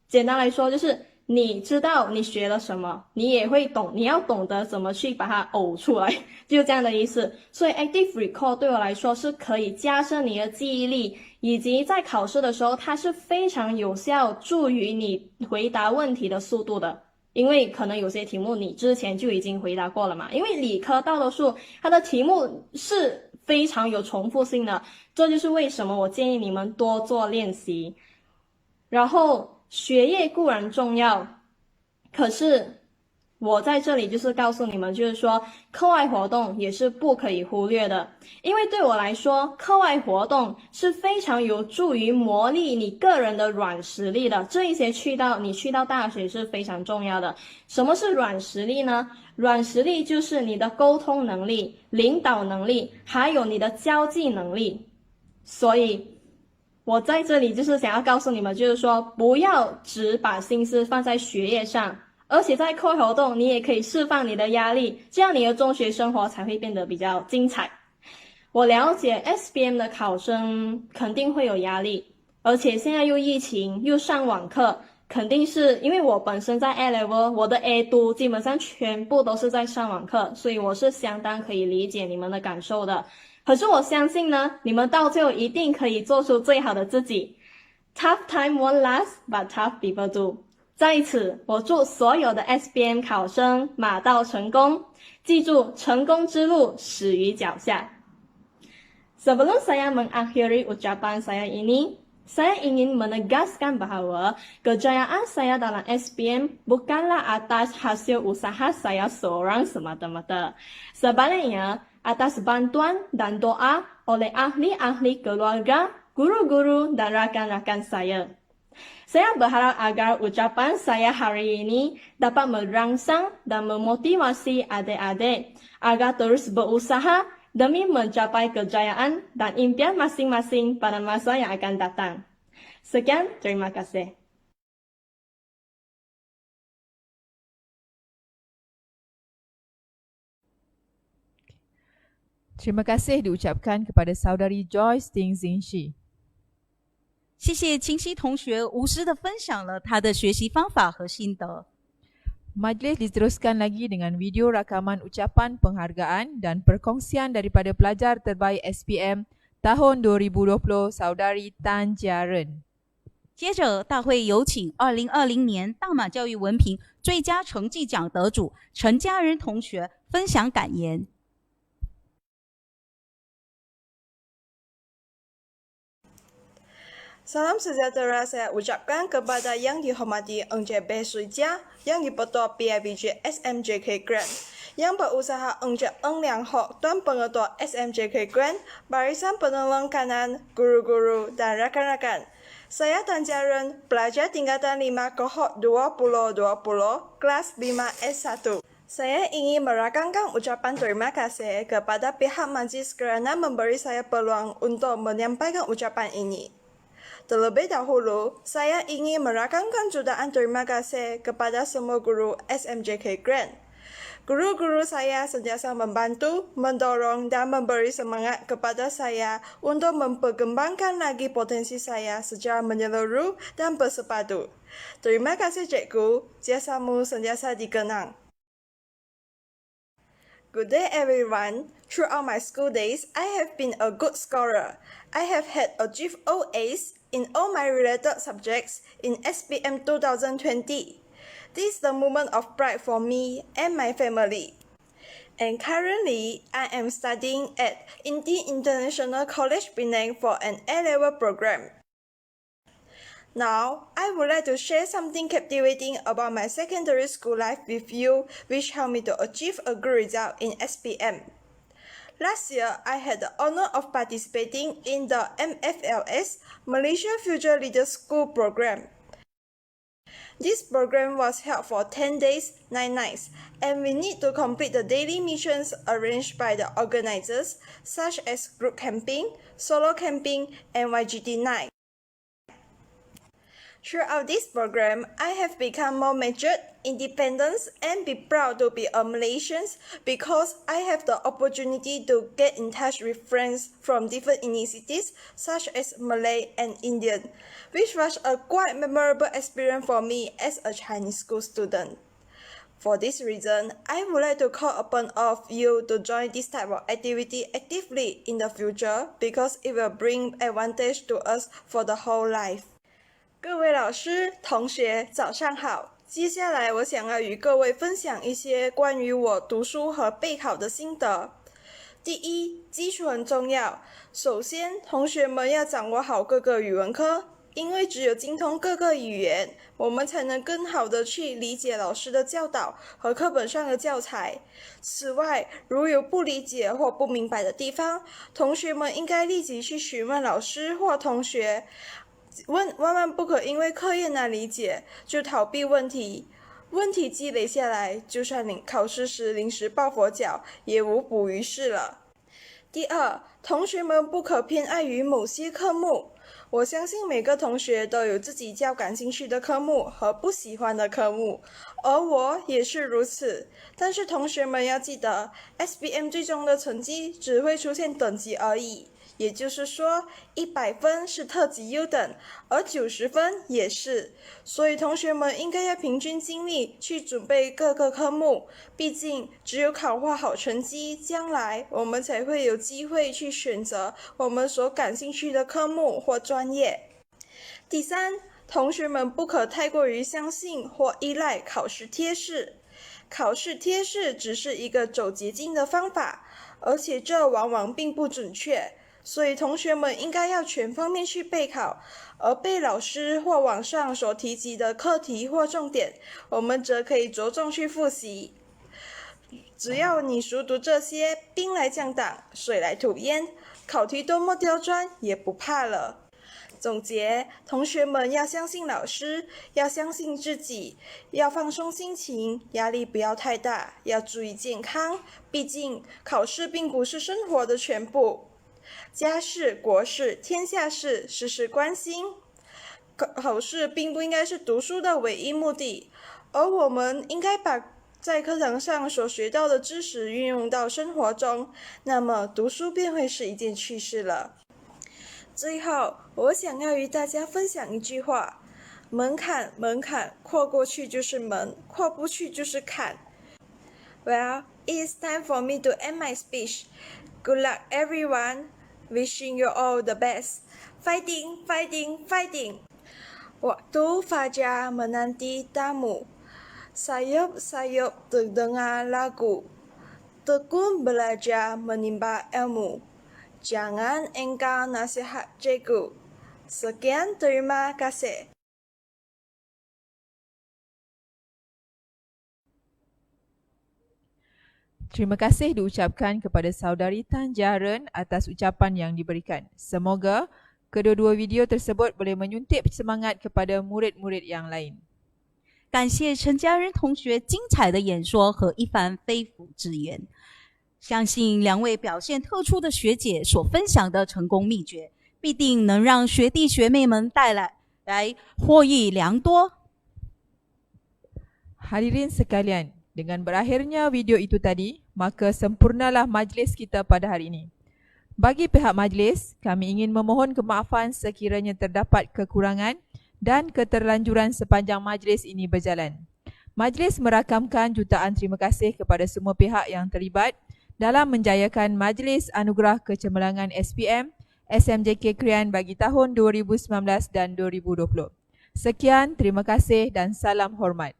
简单来说，就是你知道你学了什么，你也会懂，你要懂得怎么去把它呕出来，就这样的意思。所以 active recall 对我来说是可以加深你的记忆力，以及在考试的时候它是非常有效助于你回答问题的速度的。因为可能有些题目你之前就已经回答过了嘛，因为理科大多数它的题目是非常有重复性的，这就是为什么我建议你们多做练习。然后学业固然重要，可是我在这里就是告诉你们，就是说课外活动也是不可以忽略的。因为对我来说，课外活动是非常有助于磨砺你个人的软实力的，这一些你去到大学是非常重要的。什么是软实力呢？软实力就是你的沟通能力、领导能力，还有你的交际能力。所以我在这里就是想要告诉你们，就是说不要只把心思放在学业上，而且在课外活动你也可以释放你的压力，这样你的中学生活才会变得比较精彩。我了解 SPM 的考生肯定会有压力，而且现在又疫情又上网课，肯定是因为我本身在 A level， 我的 A2 基本上全部都是在上网课，所以我是相当可以理解你们的感受的。可是我相信呢，你们到最后一定可以做出最好的自己。Tough time won't last, but tough people do。在此，我祝所有的 SBM 考生马到成功，记住，成功之路始于脚下。Sebelum saya mengakhiri ucapan saya ini, saya ingin menegaskan bahwa kejayaan saya dalam SBM bukanlah atas hasil usaha saya seorang semata-mata. Sebaliknya, atas bantuan dan doa oleh ahli-ahli keluarga, guru-guru, dan rakan-rakan saya. Saya berharap agar ucapan saya hari ini dapat merangsang dan memotivasi adik-adik agar terus berusaha demi mencapai kejayaan dan impian masing-masing pada masa yang akan datang. Sekian, terima kasih. Terima kasih diucapkan kepada saudari Joyce Ting Xingxi. 谢谢清溪同学无私的分享了他的学习方法和心得。 Majlis diteruskan lagi dengan video rakaman ucapan penghargaan dan perkongsian daripada pelajar terbaik SPM tahun 2020 saudari Tan Jia Ren. 接着，大会有请2020年大马教育文凭最佳成绩奖得主陈嘉仁同学分享感言。 Salam sejahtera saya ucapkan kepada yang dihormati Eng JB Suijia, yang dipertua PIBG SMJK Grand, yang berusaha Eng Liang Hok, Tuan Pengetua SMJK Grand, barisan penolong kanan, guru-guru, dan rakan-rakan. Saya Tan Jia Ren, pelajar tingkatan 5 kohort 2020, kelas 5 S1. Saya ingin merakamkan ucapan terima kasih kepada pihak majlis kerana memberi saya peluang untuk menyampaikan ucapan ini. Terlebih dahulu, saya ingin merakamkan jutaan terima kasih kepada semua guru SMJK Grand. Guru-guru saya sentiasa membantu, mendorong, dan memberi semangat kepada saya untuk memperkembangkan lagi potensi saya secara menyeluruh dan bersepadu. Terima kasih cikgu, jasamu sentiasa dikenang. Good day everyone. Throughout my school days, I have been a good scholar. I have had achieved all A's in all my related subjects in SPM 2020. This is the moment of pride for me and my family. And currently, I am studying at Inti International College Penang for an A-level program. Now, I would like to share something captivating about my secondary school life with you, which helped me to achieve a good result in SPM. Last year, I had the honor of participating in the MFLS Malaysia Future Leaders School program. This program was held for 10 days, 9 nights, and we need to complete the daily missions arranged by the organizers, such as group camping, solo camping, and YGT night. Throughout this program, I have become more matured, independent, and be proud to be a Malaysian because I have the opportunity to get in touch with friends from different ethnicities such as Malay and Indian, which was a quite memorable experience for me as a Chinese school student. For this reason, I would like to call upon all of you to join this type of activity actively in the future because it will bring advantage to us for the whole life. 各位老师、同学，早上好。接下来我想要与各位分享一些关于我读书和备考的心得。第一，基础很重要。首先，同学们要掌握好各个语文科，因为只有精通各个语言，我们才能更好的去理解老师的教导和课本上的教材。此外，如有不理解或不明白的地方，同学们应该立即去询问老师或同学。万万不可因为课业难理解就逃避问题，问题积累下来，就算考试时临时抱佛脚，也无补于事了。第二，同学们不可偏爱于某些科目。我相信每个同学都有自己较感兴趣的科目和不喜欢的科目，而我也是如此。但是同学们要记得 ，SPM 最终的成绩只会出现等级而已。也就是说，100分是特级优等，而90分也是。所以同学们应该要平均精力去准备各个科目，毕竟只有考获好成绩，将来我们才会有机会去选择我们所感兴趣的科目或专业。第三，同学们不可太过于相信或依赖考试贴士。考试贴士只是一个走捷径的方法，而且这往往并不准确，所以同学们应该要全方面去备考，而被老师或网上所提及的课题或重点，我们则可以着重去复习。只要你熟读这些，兵来将挡，水来土掩，考题多么刁钻也不怕了。总结，同学们要相信老师，要相信自己，要放松心情，压力不要太大，要注意健康，毕竟考试并不是生活的全部。家事、国事、天下事，事事关心。考试并不应该是读书的唯一目的，而我们应该把在课堂上所学到的知识运用到生活中，那么读书便会是一件趣事了。最后，我想要与大家分享一句话：门槛，门槛，跨过去就是门，跨不去就是坎。Well, it is time for me to end my speech. Good luck, everyone. Wishing you all the best. Fighting, fighting, fighting. Waktu fajar menanti tamu. Sayup-sayup terdengar lagu. Tekun belajar menimba ilmu.Jangan engkau nasihat cikgu. Sekian, terima kasih. Terima kasih diucapkan kepada saudari Tan Jaren atas ucapan yang diberikan. Semoga kedua-dua video tersebut boleh menyuntik semangat kepada murid-murid yang lain. 感谢陈嘉仁同学精彩的演说和一番肺腑之言。相信两位表现特殊的学姐所分享的成功秘诀，必定能让学弟学妹们带来获益良多。Hadirin sekalian, dengan berakhirnya video itu tadi, maka sempurnalah majlis kita pada hari ini. Bagi pihak majlis, kami ingin memohon kemaafan sekiranya terdapat kekurangan dan keterlanjuran sepanjang majlis ini berjalan. Majlis merakamkan jutaan terima kasih kepada semua pihak yang terlibat dalam menjayakan Majlis Anugerah Kecemerlangan SPM SMJK Krian bagi tahun 2019 dan 2020. Sekian, terima kasih dan salam hormat.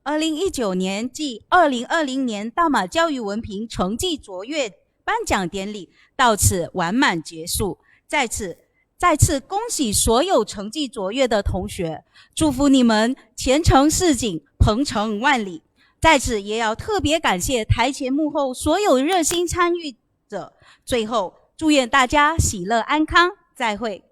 2019年暨2020年大马教育文凭成绩卓越颁奖典礼到此完满结束。再次恭喜所有成绩卓越的同学，祝福你们前程似锦，鹏程万里。在此也要特别感谢台前幕后所有热心参与者。最后，祝愿大家喜乐安康，再会。